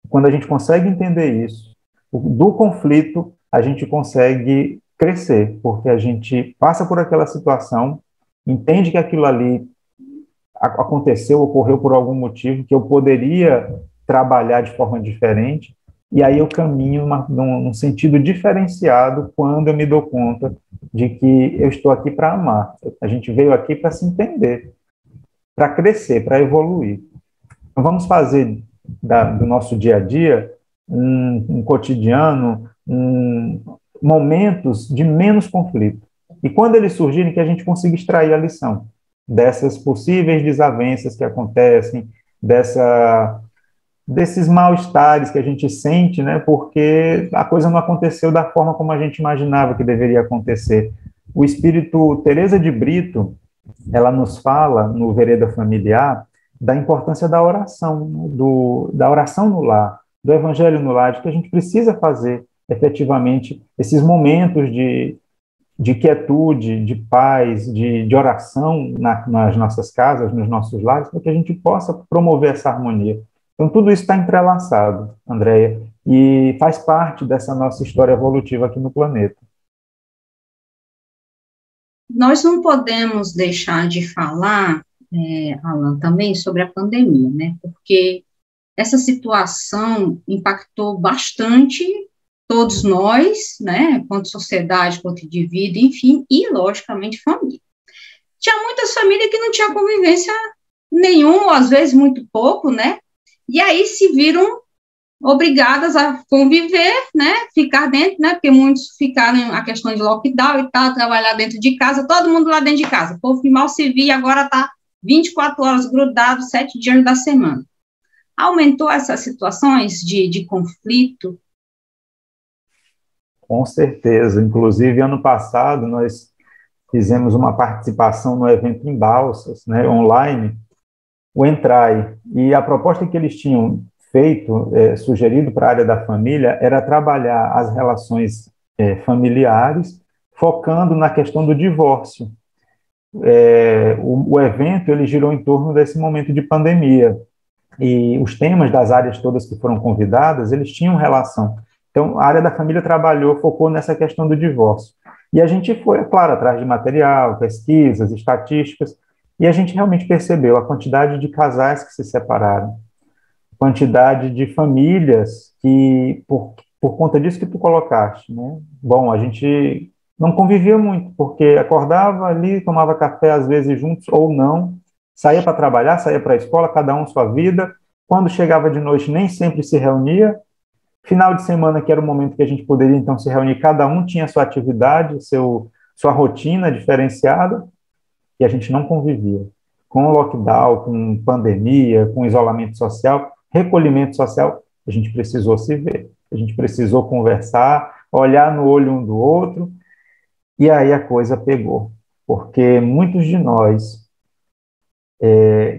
Quando a gente consegue entender isso, do conflito, a gente consegue crescer, porque a gente passa por aquela situação, entende que aquilo ali aconteceu, ocorreu por algum motivo, que eu poderia trabalhar de forma diferente, e aí eu caminho num sentido diferenciado quando eu me dou conta de que eu estou aqui para amar. A gente veio aqui para se entender, para crescer, para evoluir. Então, vamos fazer do nosso dia a dia um cotidiano, momentos de menos conflito. E quando eles surgirem, que a gente consiga extrair a lição dessas possíveis desavenças que acontecem, desses mal-estares que a gente sente, né, porque a coisa não aconteceu da forma como a gente imaginava que deveria acontecer. O espírito Teresa de Brito, ela nos fala, no Vereda Familiar, da importância da oração, da oração no lar, do evangelho no lar, de que a gente precisa fazer, efetivamente, esses momentos de quietude, de paz, de oração nas nossas casas, nos nossos lares, para que a gente possa promover essa harmonia. Então, tudo isso está entrelaçado, Andréia, e faz parte dessa nossa história evolutiva aqui no planeta. Nós não podemos deixar de falar, Alan, também sobre a pandemia, né? Porque essa situação impactou bastante todos nós, né? Quanto sociedade, quanto indivíduo, enfim, e, logicamente, família. Tinha muitas famílias que não tinham convivência nenhuma, ou às vezes muito pouco, né? E aí se viram obrigadas a conviver, né, ficar dentro, né, porque muitos ficaram a questão de lockdown e tal, trabalhar dentro de casa, todo mundo lá dentro de casa, o povo que mal se via agora está 24 horas grudado, 7 dias da semana. Aumentou essas situações de conflito? Com certeza, inclusive ano passado nós fizemos uma participação no evento em Balsas, né, online, o Entrai, e a proposta que eles tinham feito, sugerido para a área da família, era trabalhar as relações familiares, focando na questão do divórcio. O evento ele girou em torno desse momento de pandemia, e os temas das áreas todas que foram convidadas, eles tinham relação. Então, a área da família focou nessa questão do divórcio. E a gente foi, é claro, atrás de material, pesquisas, estatísticas, e a gente realmente percebeu a quantidade de casais que se separaram, quantidade de famílias que, por conta disso que tu colocaste, né? Bom, a gente não convivia muito, porque acordava ali, tomava café às vezes juntos ou não, saía para trabalhar, saía para a escola, cada um sua vida. Quando chegava de noite, nem sempre se reunia. Final de semana, que era o momento que a gente poderia então se reunir, cada um tinha sua atividade, sua rotina diferenciada, e a gente não convivia. Com o lockdown, com pandemia, com isolamento social, recolhimento social, a gente precisou se ver, a gente precisou conversar, olhar no olho um do outro, e aí a coisa pegou. Porque muitos de nós,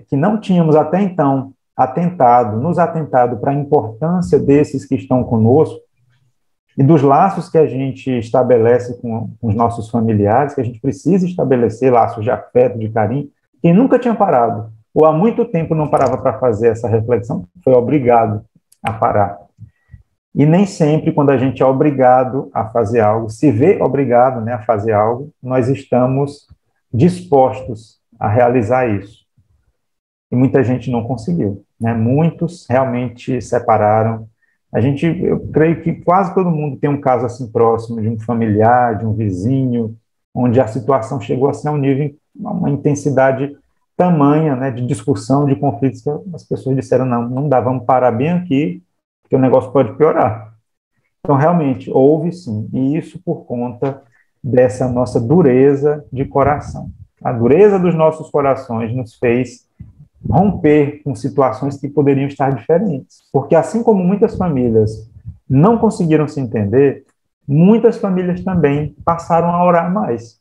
que não tínhamos até então nos atentado para a importância desses que estão conosco, e dos laços que a gente estabelece com os nossos familiares, que a gente precisa estabelecer laços de afeto, de carinho, quem nunca tinha parado, ou há muito tempo não parava para fazer essa reflexão, foi obrigado a parar. E nem sempre, quando a gente é obrigado a fazer algo, se vê obrigado, né, a fazer algo, nós estamos dispostos a realizar isso. E muita gente não conseguiu, né? Muitos realmente separaram. Eu creio que quase todo mundo tem um caso assim próximo de um familiar, de um vizinho, onde a situação chegou assim a um nível, uma intensidade tamanha, né, de discussão, de conflitos, que as pessoas disseram, não dá, vamos parar bem aqui, porque o negócio pode piorar. Então, realmente, houve sim, e isso por conta dessa nossa dureza de coração. A dureza dos nossos corações nos fez romper com situações que poderiam estar diferentes. Porque assim como muitas famílias não conseguiram se entender, muitas famílias também passaram a orar mais,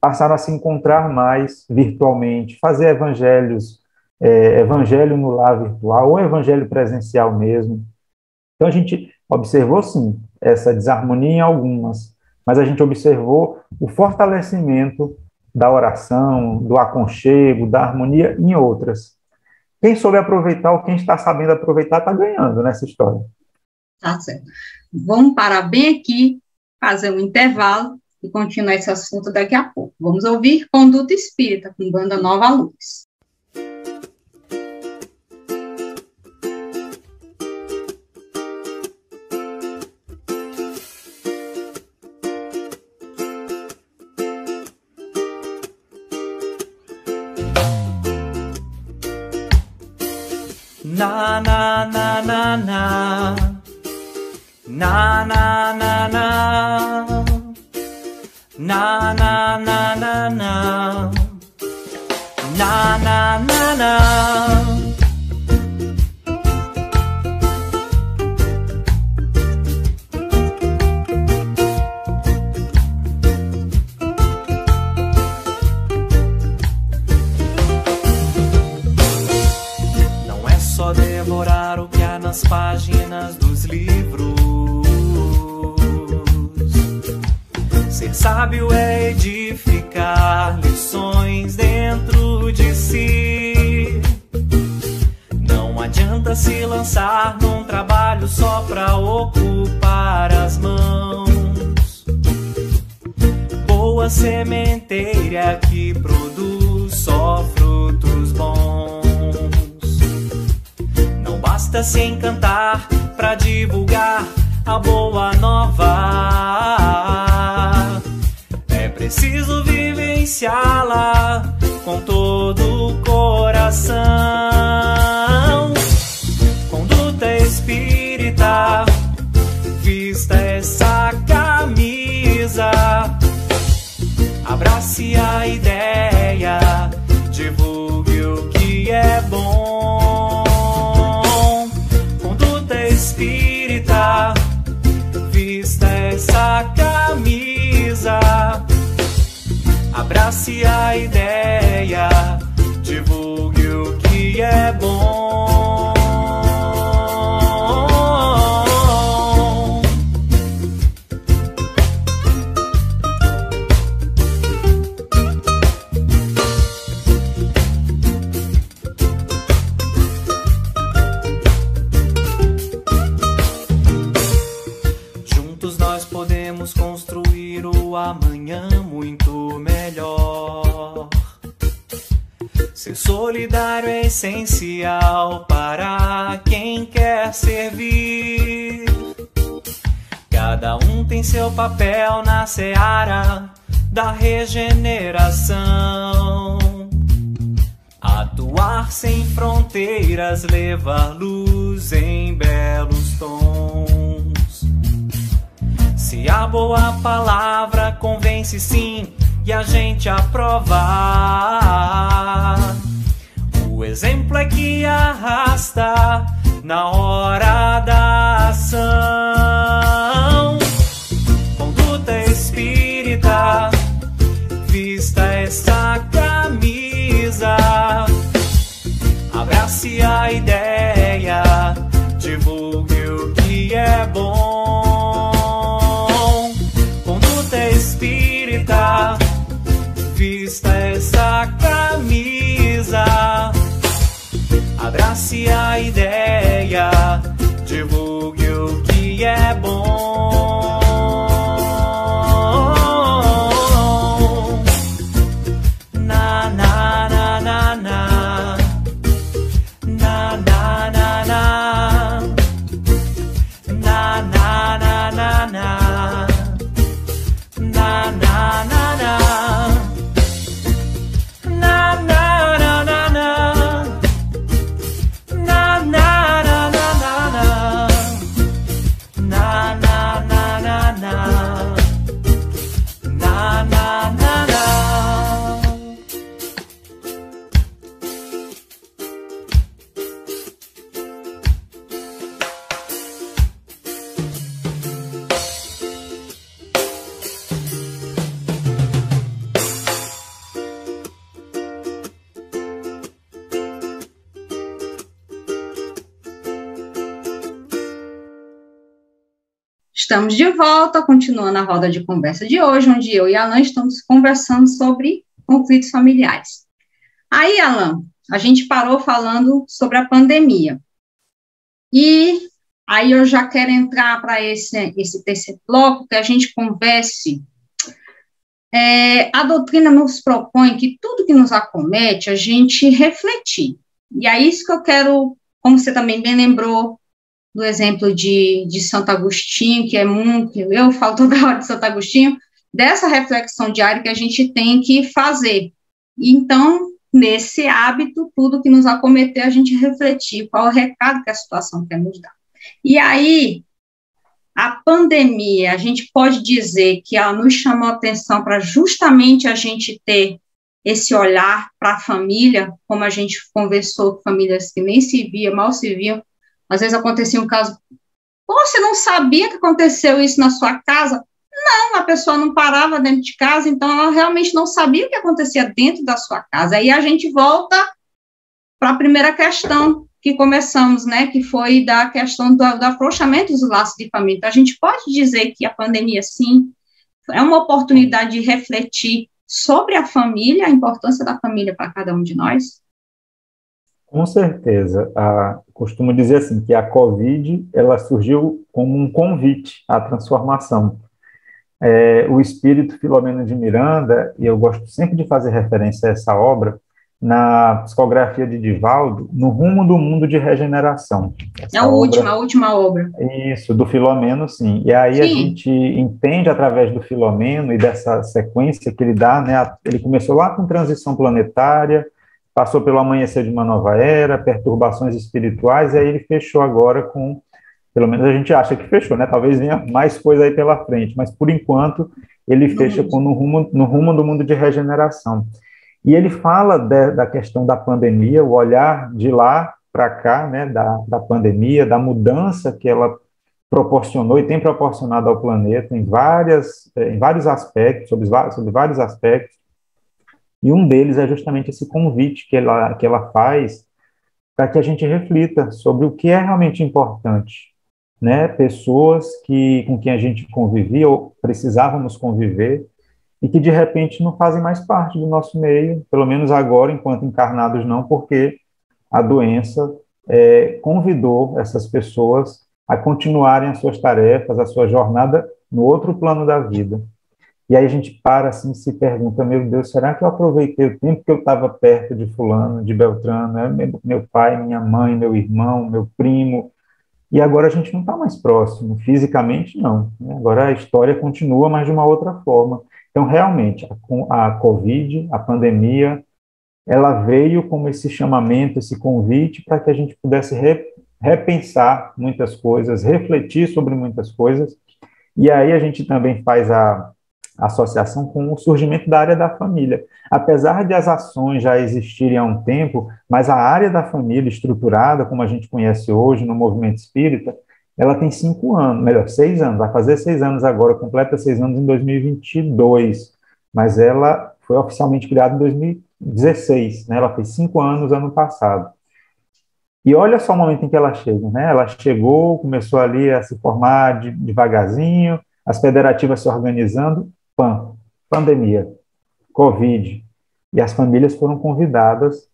passaram a se encontrar mais virtualmente, fazer evangelho no lar virtual, ou evangelho presencial mesmo. Então a gente observou sim essa desarmonia em algumas, mas a gente observou o fortalecimento da oração, do aconchego, da harmonia, em outras. Quem soube aproveitar ou quem está sabendo aproveitar está ganhando nessa história. Tá certo. Vamos parar bem aqui, fazer um intervalo e continuar esse assunto daqui a pouco. Vamos ouvir Conduta Espírita, com Banda Nova Luz. Na na na na na na na na na na na na na na na na na na. Devorar o que há nas páginas dos livros. Ser sábio é edificar lições dentro de si. Não adianta se lançar num trabalho só pra ocupar as mãos. Boa sementeira que produz só frutos bons. Basta se encantar pra divulgar a boa nova. É preciso vivenciá-la com todo o coração. Conduta espírita, vista essa camisa, abrace a ideia, divulgue o que é bom. Espírita, vista essa camisa, abrace a ideia, divulgue o que é bom. Construir o amanhã muito melhor. Ser solidário é essencial para quem quer servir. Cada um tem seu papel na seara da regeneração. Atuar sem fronteiras, levar luz em belos tons. Se a boa palavra convence sim e a gente aprova, o exemplo é que arrasta na hora da ação. Conduta espírita, vista essa camisa, abrace a ideia, divulgue o que é bom. Espírita, vista essa camisa, abrace a ideia, divulgue o que é bom. Na na na na na na na na na na na na na na. Na na na na na na na na na na na na na na. Estamos de volta, continuando a roda de conversa de hoje, onde eu e Alan estamos conversando sobre conflitos familiares. Aí, Alan, a gente parou falando sobre a pandemia. E aí eu já quero entrar para esse terceiro bloco, que a gente converse. A doutrina nos propõe que tudo que nos acomete, a gente refletir. E é isso que eu quero, como você também bem lembrou, do exemplo de Santo Agostinho, que é muito, eu falo toda hora de Santo Agostinho, dessa reflexão diária que a gente tem que fazer. Então, nesse hábito, tudo que nos acometer, a gente refletir qual é o recado que a situação quer nos dar. E aí, a pandemia, a gente pode dizer que ela nos chamou a atenção para justamente a gente ter esse olhar para a família, como a gente conversou com famílias que nem se via, mal se viam. Às vezes acontecia um caso, você não sabia que aconteceu isso na sua casa? Não, a pessoa não parava dentro de casa, então ela realmente não sabia o que acontecia dentro da sua casa. Aí a gente volta para a primeira questão que começamos, né, que foi da questão do afrouxamento dos laços de família. Então, a gente pode dizer que a pandemia, sim, é uma oportunidade de refletir sobre a família, a importância da família para cada um de nós? Com certeza. Costumo dizer assim, que a Covid, ela surgiu como um convite à transformação. O espírito Filomeno de Miranda, e eu gosto sempre de fazer referência a essa obra, na psicografia de Divaldo, No Rumo do Mundo de Regeneração. A última obra. Isso, do Filomeno, sim. E aí sim. A gente entende através do Filomeno e dessa sequência que ele dá, né? Ele começou lá com transição planetária, passou pelo amanhecer de uma nova era, perturbações espirituais, e aí ele fechou agora com, pelo menos a gente acha que fechou, né? Talvez venha mais coisa aí pela frente, mas por enquanto ele fecha com no rumo do mundo de regeneração. E ele fala da questão da pandemia, o olhar de lá para cá, né, da pandemia, da mudança que ela proporcionou e tem proporcionado ao planeta em vários aspectos, sobre vários aspectos. E um deles é justamente esse convite que ela faz para que a gente reflita sobre o que é realmente importante, né? Pessoas com quem a gente convivia ou precisávamos conviver, e que, de repente, não fazem mais parte do nosso meio, pelo menos agora, enquanto encarnados não, porque a doença convidou essas pessoas a continuarem as suas tarefas, a sua jornada no outro plano da vida. E aí a gente para assim, se pergunta, meu Deus, será que eu aproveitei o tempo que eu estava perto de fulano, de Beltrano, meu pai, minha mãe, meu irmão, meu primo, e agora a gente não está mais próximo, fisicamente não, né? Agora a história continua, mas de uma outra forma. Então, realmente, a Covid, a pandemia, ela veio como esse chamamento, esse convite para que a gente pudesse repensar muitas coisas, refletir sobre muitas coisas, e aí a gente também faz a associação com o surgimento da área da família. Apesar de as ações já existirem há um tempo, mas a área da família estruturada, como a gente conhece hoje no movimento espírita, ela tem 5 anos, 6 anos, vai fazer 6 anos agora, completa 6 anos em 2022, mas ela foi oficialmente criada em 2016, né? Ela fez 5 anos ano passado. E olha só o momento em que ela chega, né? Ela chegou, começou ali a se formar devagarzinho, as federativas se organizando, pandemia, Covid, e as famílias foram convidadas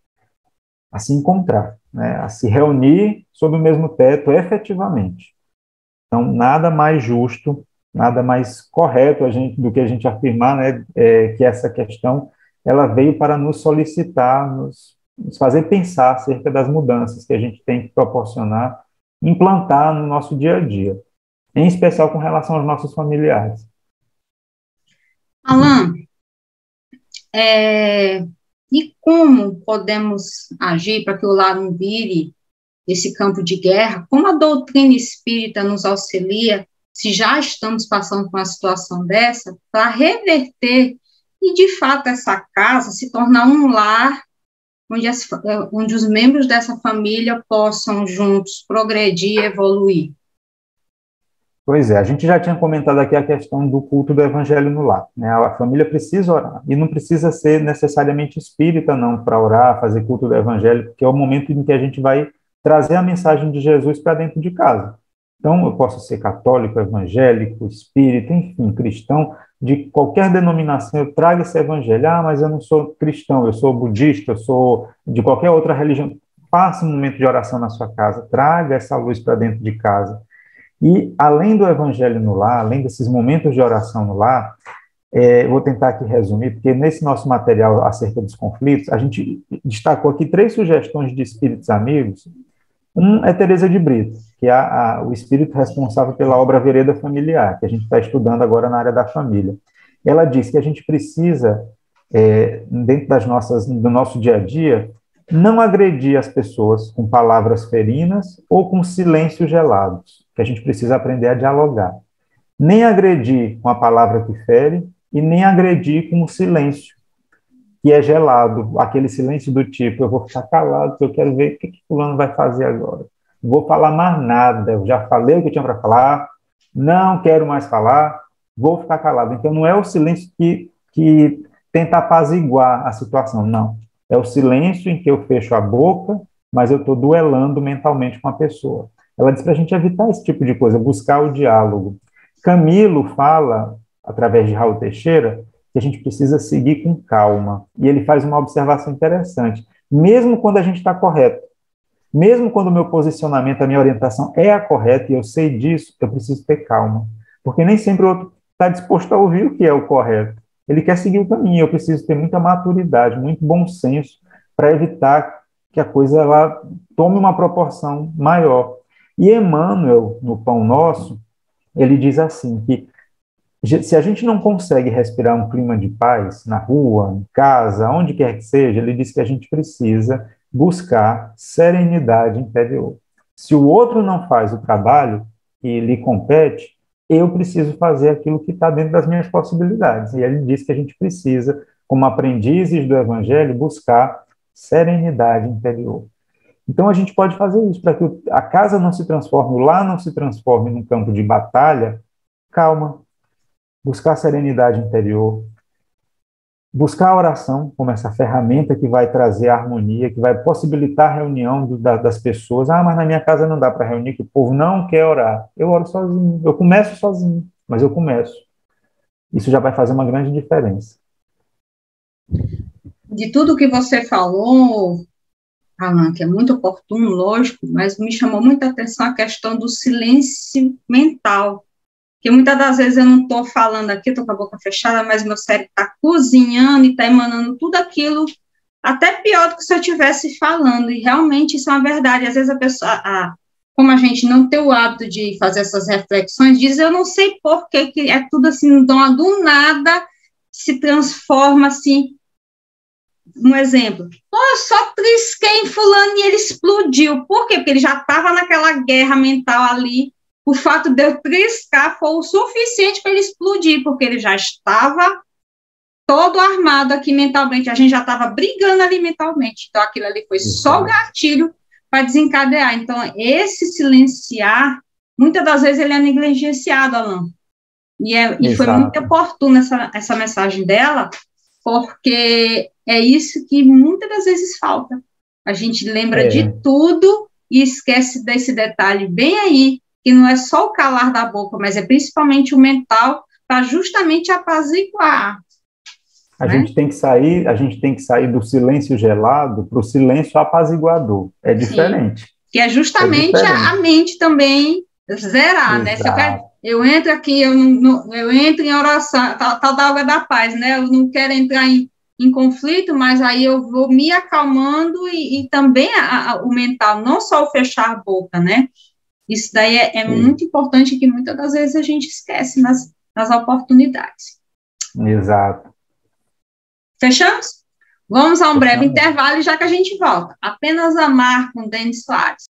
a se encontrar, né? A se reunir sob o mesmo teto efetivamente. Então, nada mais justo, nada mais correto do que a gente afirmar, né, que essa questão ela veio para nos solicitar, nos fazer pensar acerca das mudanças que a gente tem que proporcionar, implantar no nosso dia a dia, em especial com relação aos nossos familiares. Alan, e como podemos agir para que o lar não vire esse campo de guerra? Como a doutrina espírita nos auxilia, se já estamos passando por uma situação dessa, para reverter e, de fato, essa casa se tornar um lar onde os membros dessa família possam juntos progredir e evoluir? Pois é, a gente já tinha comentado aqui a questão do culto do evangelho no lar, né? A família precisa orar, e não precisa ser necessariamente espírita, não, para orar, fazer culto do evangelho, porque é o momento em que a gente vai trazer a mensagem de Jesus para dentro de casa. Então, eu posso ser católico, evangélico, espírita, enfim, cristão, de qualquer denominação, eu trago esse evangelho. Ah, mas eu não sou cristão, eu sou budista, eu sou de qualquer outra religião. Faça um momento de oração na sua casa, traga essa luz para dentro de casa. E, além do evangelho no lar, além desses momentos de oração no lar, eu vou tentar aqui resumir, porque nesse nosso material acerca dos conflitos, a gente destacou aqui 3 sugestões de espíritos amigos. Um é Teresa de Brito, que é o espírito responsável pela obra Vereda Familiar, que a gente está estudando agora na área da família. Ela diz que a gente precisa, dentro do nosso dia a dia, não agredir as pessoas com palavras ferinas ou com silêncios gelados, que a gente precisa aprender a dialogar. Nem agredir com a palavra que fere e nem agredir com o silêncio, que é gelado, aquele silêncio do tipo, eu vou ficar calado, porque eu quero ver o que fulano vai fazer agora. Não vou falar mais nada, eu já falei o que eu tinha para falar, não quero mais falar, vou ficar calado. Então, não é o silêncio que tenta apaziguar a situação, não. É o silêncio em que eu fecho a boca, mas eu estou duelando mentalmente com a pessoa. Ela diz para a gente evitar esse tipo de coisa, buscar o diálogo. Camilo fala, através de Raul Teixeira, que a gente precisa seguir com calma. E ele faz uma observação interessante. Mesmo quando a gente está correto, mesmo quando o meu posicionamento, a minha orientação é a correta, e eu sei disso, eu preciso ter calma. Porque nem sempre o outro está disposto a ouvir o que é o correto. Ele quer seguir o caminho, eu preciso ter muita maturidade, muito bom senso, para evitar que a coisa ela tome uma proporção maior. E Emmanuel, no Pão Nosso, ele diz assim, que se a gente não consegue respirar um clima de paz na rua, em casa, onde quer que seja, ele diz que a gente precisa buscar serenidade interior. Se o outro não faz o trabalho que lhe compete, eu preciso fazer aquilo que está dentro das minhas possibilidades. E ele diz que a gente precisa, como aprendizes do Evangelho, buscar serenidade interior. Então, a gente pode fazer isso, para que a casa não se transforme, o lar não se transforme num campo de batalha. Calma, buscar serenidade interior, buscar a oração como essa ferramenta que vai trazer a harmonia, que vai possibilitar a reunião das pessoas. Ah, mas na minha casa não dá para reunir, que o povo não quer orar. Eu oro sozinho, eu começo sozinho, mas eu começo. Isso já vai fazer uma grande diferença. De tudo que você falou, Alan, que é muito oportuno, lógico, mas me chamou muita atenção a questão do silêncio mental, que muitas das vezes eu não estou falando aqui, estou com a boca fechada, mas meu cérebro está cozinhando e está emanando tudo aquilo, até pior do que se eu estivesse falando, e realmente isso é uma verdade. Às vezes a pessoa, como a gente não tem o hábito de fazer essas reflexões, diz, eu não sei por que é tudo assim, do nada se transforma assim. Um exemplo, eu só trisquei em fulano e ele explodiu. Por quê? Porque ele já estava naquela guerra mental ali. O fato de eu triscar foi o suficiente para ele explodir, porque ele já estava todo armado aqui mentalmente, a gente já estava brigando ali mentalmente. Então, aquilo ali foi só o gatilho para desencadear. Então, esse silenciar, muitas das vezes ele é negligenciado, Alan. E foi muito oportuna essa mensagem dela, porque é isso que muitas das vezes falta. A gente lembra de tudo e esquece desse detalhe bem aí, que não é só o calar da boca, mas é principalmente o mental, para justamente apaziguar. A gente tem que sair do silêncio gelado para o silêncio apaziguador. É diferente. Sim, que é justamente a mente também zerar, né? Se eu entro aqui, eu entro em oração, tal da água da paz, né? Eu não quero entrar em conflito, mas aí eu vou me acalmando e também o mental, não só o fechar a boca, né? Isso daí é muito importante, que muitas das vezes a gente esquece nas oportunidades. Exato. Fechamos? Vamos a um breve intervalo e já que a gente volta. Apenas amar com Denis Soares.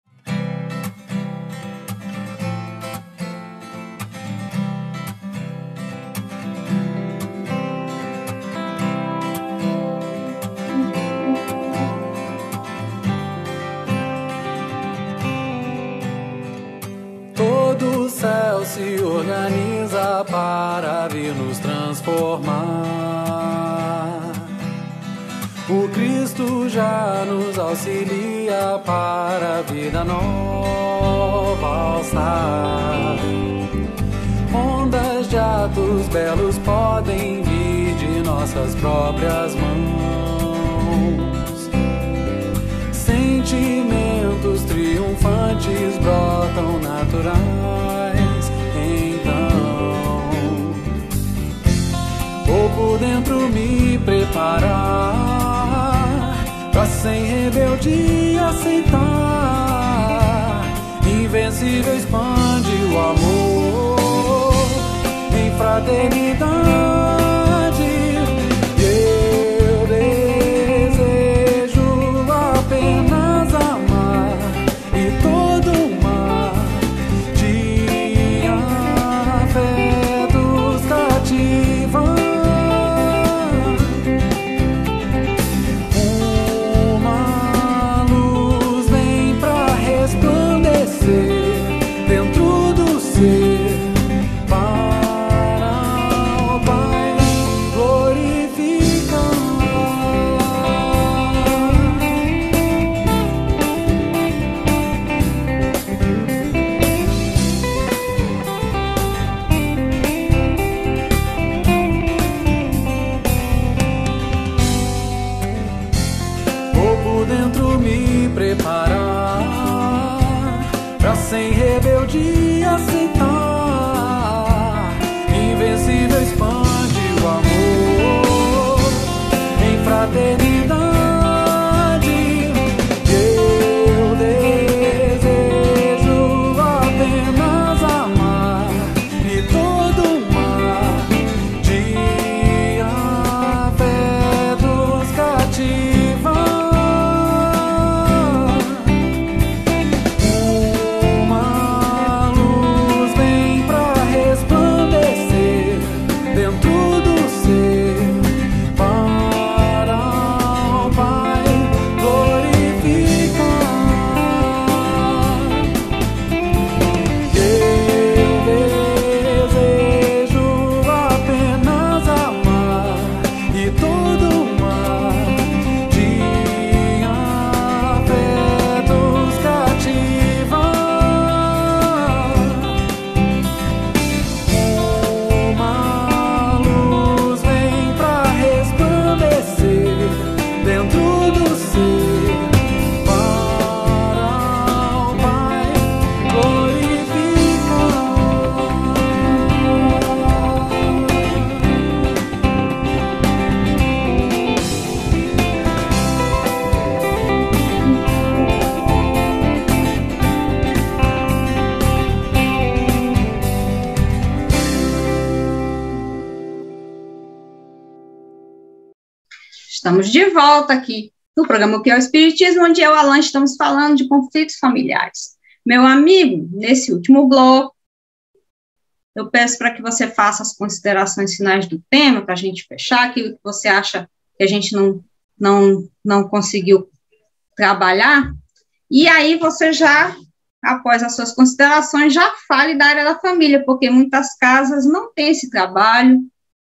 Todo o céu se organiza para vir nos transformar. O Cristo já nos auxilia para a vida nova. valsar. Ondas de atos belos podem vir de nossas próprias mãos. Sentimentos triunfantes brotam naturais. Então, vou por dentro me preparar pra sem rebeldia aceitar. Invencível expande o amor em fraternidade. Eu desejo apenas amar e todo mar de afetos cativar. Uma luz vem pra resplandecer dentro do ser. Sem rebeldia aceitar. Invencível expande o amor em fraternidade. Eu desejo apenas amar e todo mar de afetos cativar. Estamos de volta aqui no programa O que é o Espiritismo, onde eu e o Alan estamos falando de conflitos familiares. Meu amigo, nesse último bloco, eu peço para que você faça as considerações finais do tema, para a gente fechar aquilo que você acha que a gente não conseguiu trabalhar, e aí você já, após as suas considerações, já fale da área da família, porque muitas casas não têm esse trabalho.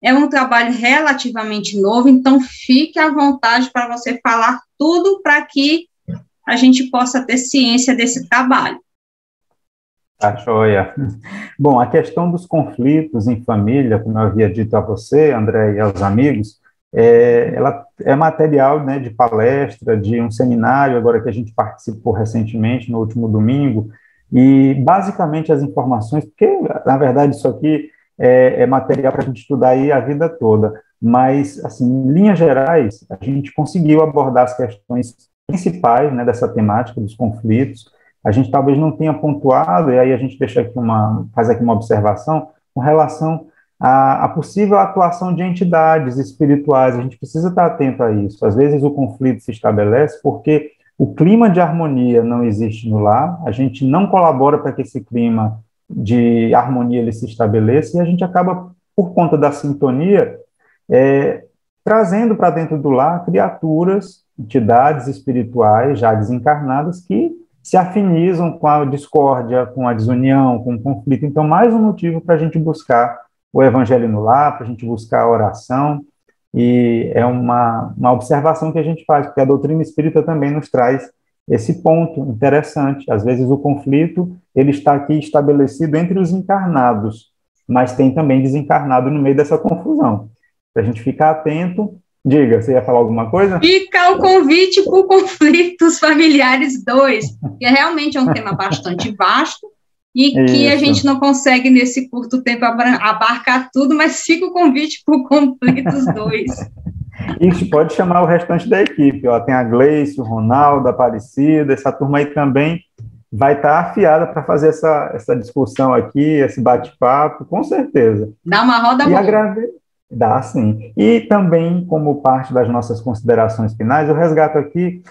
É um trabalho relativamente novo, então fique à vontade para você falar tudo para que a gente possa ter ciência desse trabalho. Tá, joia. Bom, a questão dos conflitos em família, como eu havia dito a você, André, e aos amigos, ela é material, né, de palestra, de um seminário, agora que a gente participou recentemente, no último domingo, e basicamente as informações, porque, na verdade, isso aqui é material para a gente estudar aí a vida toda, mas, assim, em linhas gerais, a gente conseguiu abordar as questões principais, né, dessa temática dos conflitos. A gente talvez não tenha pontuado, e aí a gente faz aqui uma observação com relação à possível atuação de entidades espirituais. A gente precisa estar atento a isso. Às vezes o conflito se estabelece porque o clima de harmonia não existe no lar, a gente não colabora para que esse clima de harmonia ele se estabeleça, e a gente acaba, por conta da sintonia, trazendo para dentro do lar criaturas, entidades espirituais já desencarnadas que se afinizam com a discórdia, com a desunião, com o conflito. Então, mais um motivo para a gente buscar o evangelho no lar, para a gente buscar a oração, e é uma observação que a gente faz, porque a doutrina espírita também nos traz esse ponto interessante. Às vezes o conflito ele está aqui estabelecido entre os encarnados, mas tem também desencarnado no meio dessa confusão. Para a gente ficar atento. Diga, você ia falar alguma coisa? Fica o convite para o Conflitos Familiares 2, que realmente é um tema bastante vasto e que a gente não consegue, nesse curto tempo, abarcar tudo, mas fica o convite para o Conflitos 2. Isso, pode chamar o restante da equipe. Ó, tem a Gleice, o Ronaldo, a Aparecida, essa turma aí também vai estar afiada para fazer essa discussão aqui, esse bate-papo, com certeza. Dá uma roda boa. Dá, sim. E também, como parte das nossas considerações finais, eu resgato aqui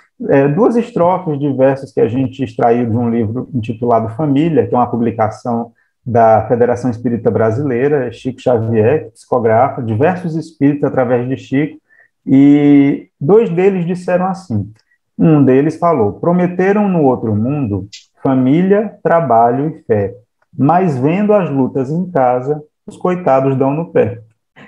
2 estrofes de versos que a gente extraiu de um livro intitulado Família, que é uma publicação da Federação Espírita Brasileira, Chico Xavier, que psicografa diversos espíritos através de Chico, e 2 deles disseram assim. Um deles falou: prometeram no outro mundo família, trabalho e fé, mas vendo as lutas em casa, os coitados dão no pé.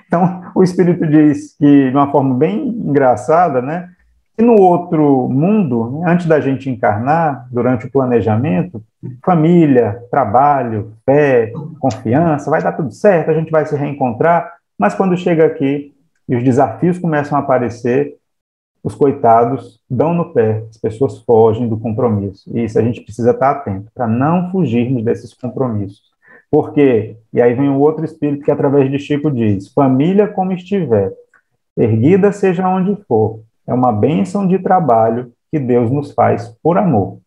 Então, o Espírito diz que, de uma forma bem engraçada, né, que no outro mundo, né, antes da gente encarnar, durante o planejamento, família, trabalho, fé, confiança, vai dar tudo certo, a gente vai se reencontrar, mas quando chega aqui e os desafios começam a aparecer, os coitados dão no pé, as pessoas fogem do compromisso. E isso a gente precisa estar atento, para não fugirmos desses compromissos. Por quê? E aí vem o outro espírito que, através de Chico, diz: família como estiver, erguida seja onde for, é uma bênção de trabalho que Deus nos faz por amor.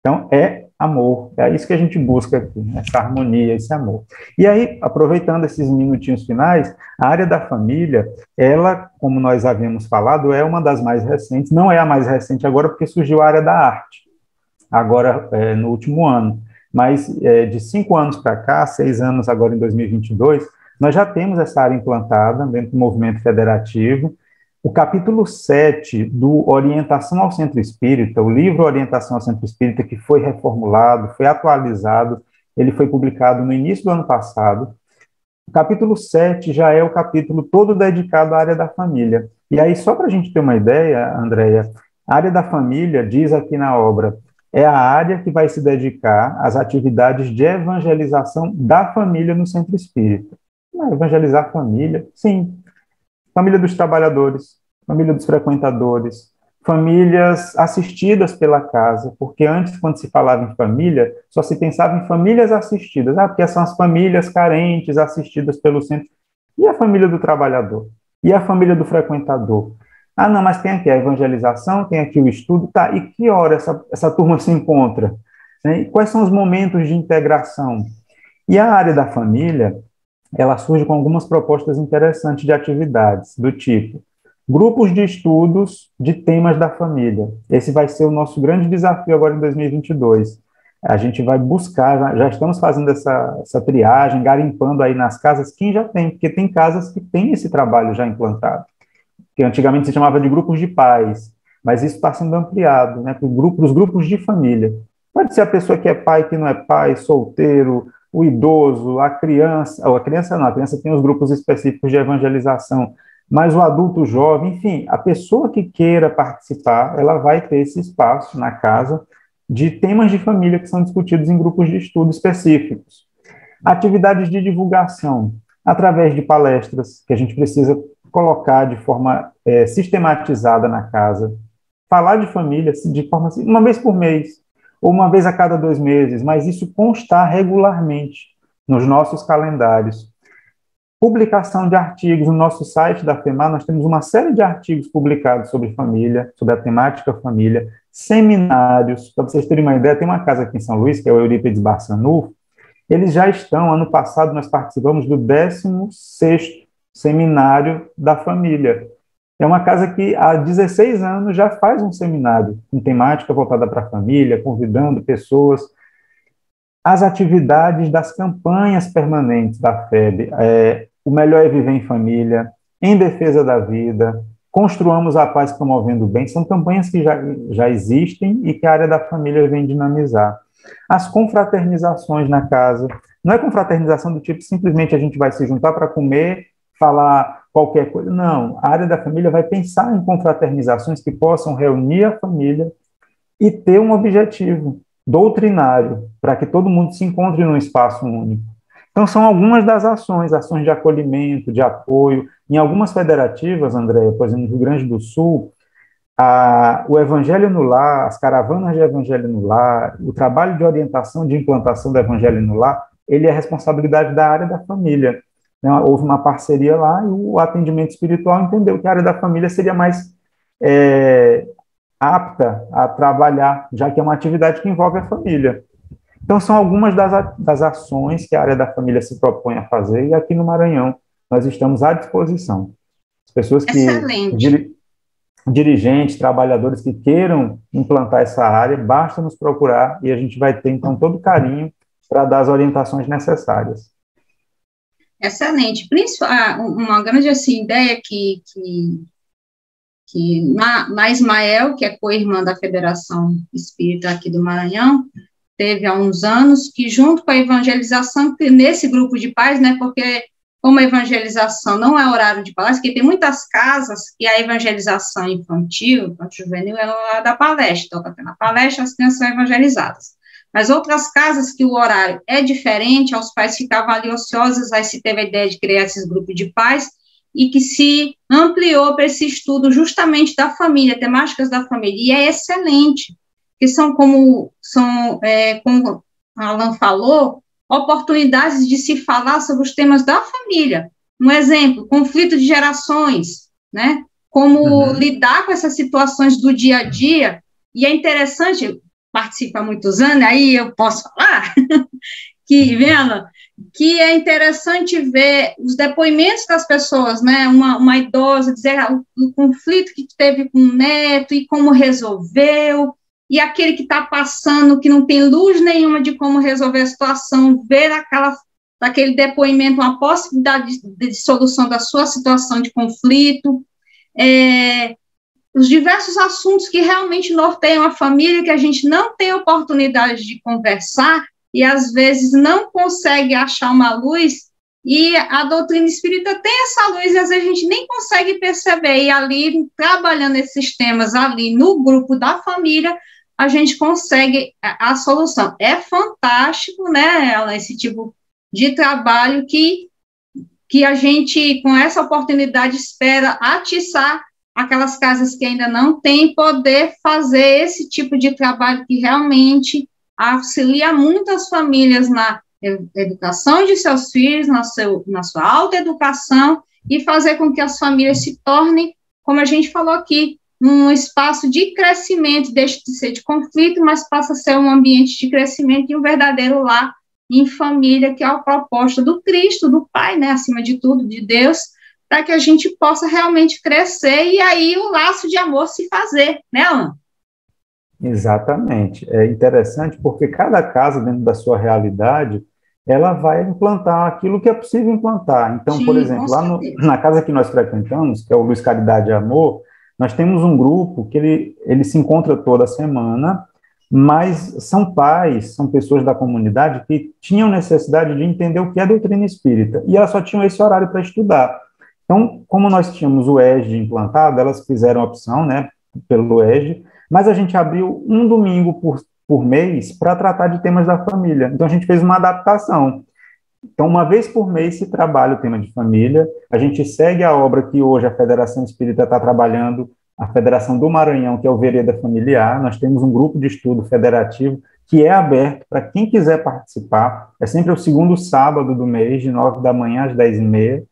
Então, é amor, é isso que a gente busca aqui, essa harmonia, esse amor. E aí, aproveitando esses minutinhos finais, a área da família, ela, como nós havíamos falado, é uma das mais recentes, não é a mais recente agora, porque surgiu a área da arte, agora no último ano. Mas de 5 anos para cá, 6 anos agora em 2022, nós já temos essa área implantada dentro do movimento federativo. O capítulo 7 do Orientação ao Centro Espírita, o livro Orientação ao Centro Espírita, que foi reformulado, foi atualizado, ele foi publicado no início do ano passado. O capítulo 7 já é o capítulo todo dedicado à área da família. E aí, só para a gente ter uma ideia, Andréia, a área da família, diz aqui na obra, é a área que vai se dedicar às atividades de evangelização da família no centro espírita. Evangelizar a família, sim. Família dos trabalhadores, família dos frequentadores, famílias assistidas pela casa, porque antes, quando se falava em família, só se pensava em famílias assistidas, porque são as famílias carentes assistidas pelo centro. E a família do trabalhador? E a família do frequentador? Não, mas tem aqui a evangelização, tem aqui o estudo, tá, e que hora essa turma se encontra? Né? E quais são os momentos de integração? E a área da família, ela surge com algumas propostas interessantes de atividades, do tipo, grupos de estudos de temas da família. Esse vai ser o nosso grande desafio agora em 2022. A gente vai buscar, já estamos fazendo essa triagem, garimpando aí nas casas quem já tem, porque tem casas que têm esse trabalho já implantado, que antigamente se chamava de grupos de pais, mas isso está sendo ampliado, né, para os grupos de família. Pode ser a pessoa que é pai, que não é pai, solteiro, o idoso, a criança não, a criança tem os grupos específicos de evangelização, mas o adulto jovem, enfim, a pessoa que queira participar, ela vai ter esse espaço na casa de temas de família que são discutidos em grupos de estudo específicos. Atividades de divulgação, através de palestras, que a gente precisa colocar de forma sistematizada na casa, falar de família de forma assim, uma vez por mês, ou uma vez a cada 2 meses, mas isso constar regularmente nos nossos calendários. Publicação de artigos no nosso site da FEMAR, nós temos uma série de artigos publicados sobre família, sobre a temática família, seminários, para vocês terem uma ideia, tem uma casa aqui em São Luís, que é o Eurípides Barçanufo, eles já estão, ano passado nós participamos do 16º Seminário da Família. É uma casa que há 16 anos já faz um seminário com temática voltada para a família, convidando pessoas. As atividades das campanhas permanentes da FEB, o melhor é viver em família, em defesa da vida, construamos a paz promovendo o bem, são campanhas que já existem e que a área da família vem dinamizar. As confraternizações na casa, não é confraternização do tipo simplesmente a gente vai se juntar para comer, falar qualquer coisa, não, a área da família vai pensar em confraternizações que possam reunir a família e ter um objetivo doutrinário, para que todo mundo se encontre num espaço único. Então, são algumas das ações de acolhimento, de apoio. Em algumas federativas, Andréia, por exemplo, no Rio Grande do Sul, o Evangelho no Lar, as caravanas de Evangelho no Lar, o trabalho de orientação, de implantação do Evangelho no Lar, ele é responsabilidade da área da família. Houve uma parceria lá e o atendimento espiritual entendeu que a área da família seria mais apta a trabalhar, já que é uma atividade que envolve a família. Então, são algumas das ações que a área da família se propõe a fazer, e aqui no Maranhão nós estamos à disposição. As pessoas que, dirigentes, trabalhadores que queiram implantar essa área, basta nos procurar e a gente vai ter, então, todo carinho para dar as orientações necessárias. Excelente. Uma grande ideia que na Ismael, que é co-irmã da Federação Espírita aqui do Maranhão, teve há uns anos, que junto com a evangelização, nesse grupo de pais, né, porque como a evangelização não é horário de palestra, porque tem muitas casas que a evangelização infantil, juvenil, é lá da palestra, toca na palestra, as crianças são evangelizadas. Mas outras casas que o horário é diferente, os pais ficavam ali ociosos, aí se teve a ideia de criar esses grupos de pais, e que se ampliou para esse estudo justamente da família, temáticas da família, e é excelente, que são como Alan falou, oportunidades de se falar sobre os temas da família. Um exemplo, conflito de gerações, né? Como lidar com essas situações do dia a dia, e é interessante, participo há muitos anos, aí eu posso falar, que é interessante ver os depoimentos das pessoas, né, uma idosa dizer o conflito que teve com o neto e como resolveu, e aquele que está passando, que não tem luz nenhuma de como resolver a situação, ver daquele depoimento uma possibilidade de solução da sua situação de conflito, os diversos assuntos que realmente norteiam a família, que a gente não tem oportunidade de conversar, e às vezes não consegue achar uma luz, e a doutrina espírita tem essa luz, e às vezes a gente nem consegue perceber, e ali, trabalhando esses temas ali no grupo da família, a gente consegue a solução. É fantástico, né, esse tipo de trabalho que a gente, com essa oportunidade, espera atiçar aquelas casas que ainda não têm, poder fazer esse tipo de trabalho que realmente auxilia muitas famílias na educação de seus filhos, na sua autoeducação, e fazer com que as famílias se tornem, como a gente falou aqui, um espaço de crescimento, deixa de ser de conflito, mas passa a ser um ambiente de crescimento e um verdadeiro lar em família, que é a proposta do Cristo, do Pai, né, acima de tudo, de Deus, para que a gente possa realmente crescer e aí o laço de amor se fazer, né, Alan? Exatamente. É interessante porque cada casa, dentro da sua realidade, ela vai implantar aquilo que é possível implantar. Então, sim, por exemplo, lá na casa que nós frequentamos, que é o Luz, Caridade e Amor, nós temos um grupo que ele se encontra toda semana, mas são pais, são pessoas da comunidade que tinham necessidade de entender o que é doutrina espírita, e elas só tinham esse horário para estudar. Então, como nós tínhamos o ESD implantado, elas fizeram a opção, né, pelo ESD, mas a gente abriu um domingo por mês para tratar de temas da família. Então, a gente fez uma adaptação. Então, uma vez por mês se trabalha o tema de família, a gente segue a obra que hoje a Federação Espírita está trabalhando, a Federação do Maranhão, que é o Vereda Familiar. Nós temos um grupo de estudo federativo que é aberto para quem quiser participar, é sempre o segundo sábado do mês, de 9 da manhã às 10h30,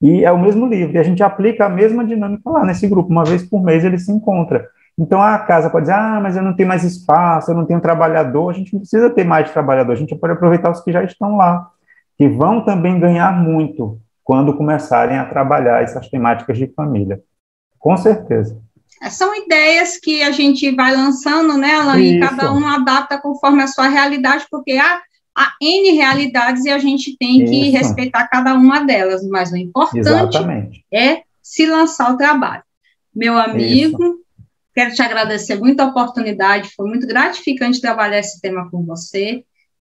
e é o mesmo livro, e a gente aplica a mesma dinâmica lá nesse grupo, uma vez por mês ele se encontra. Então a casa pode dizer, mas eu não tenho mais espaço, eu não tenho trabalhador, a gente não precisa ter mais trabalhador, a gente pode aproveitar os que já estão lá, que vão também ganhar muito quando começarem a trabalhar essas temáticas de família. Com certeza. São ideias que a gente vai lançando, né, Alan, e cada um adapta conforme a sua realidade, porque há N realidades e a gente tem que respeitar cada uma delas, mas o importante é se lançar o trabalho. Meu amigo, quero te agradecer muito a oportunidade, foi muito gratificante trabalhar esse tema com você,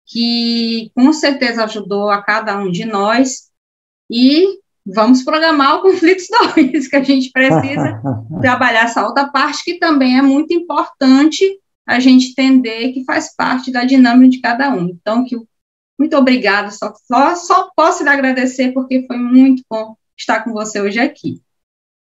que com certeza ajudou a cada um de nós, e vamos programar o Conflitos 2, que a gente precisa trabalhar essa outra parte, que também é muito importante a gente entender que faz parte da dinâmica de cada um. Então, muito obrigada, só posso lhe agradecer, porque foi muito bom estar com você hoje aqui.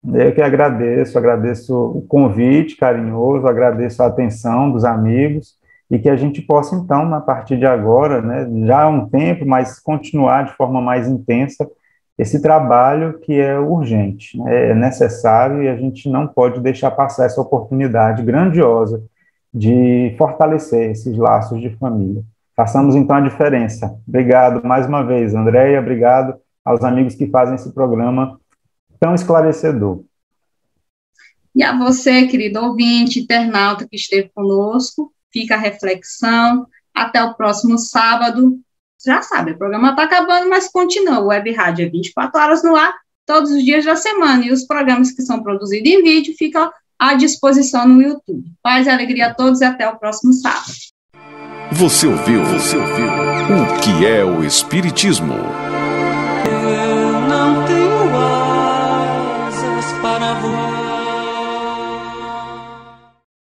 Eu que agradeço o convite carinhoso, agradeço a atenção dos amigos, e que a gente possa, então, a partir de agora, né, já há um tempo, mas continuar de forma mais intensa esse trabalho que é urgente, né, é necessário, e a gente não pode deixar passar essa oportunidade grandiosa de fortalecer esses laços de família. Façamos, então, a diferença. Obrigado mais uma vez, Andréia, obrigado aos amigos que fazem esse programa tão esclarecedor. E a você, querido ouvinte, internauta que esteve conosco, fica a reflexão. Até o próximo sábado. Já sabe, o programa está acabando, mas continua. O Web Rádio é 24 horas no ar, todos os dias da semana. E os programas que são produzidos em vídeo ficam à disposição no YouTube. Paz e alegria a todos e até o próximo sábado. Você ouviu o que é o Espiritismo? Eu não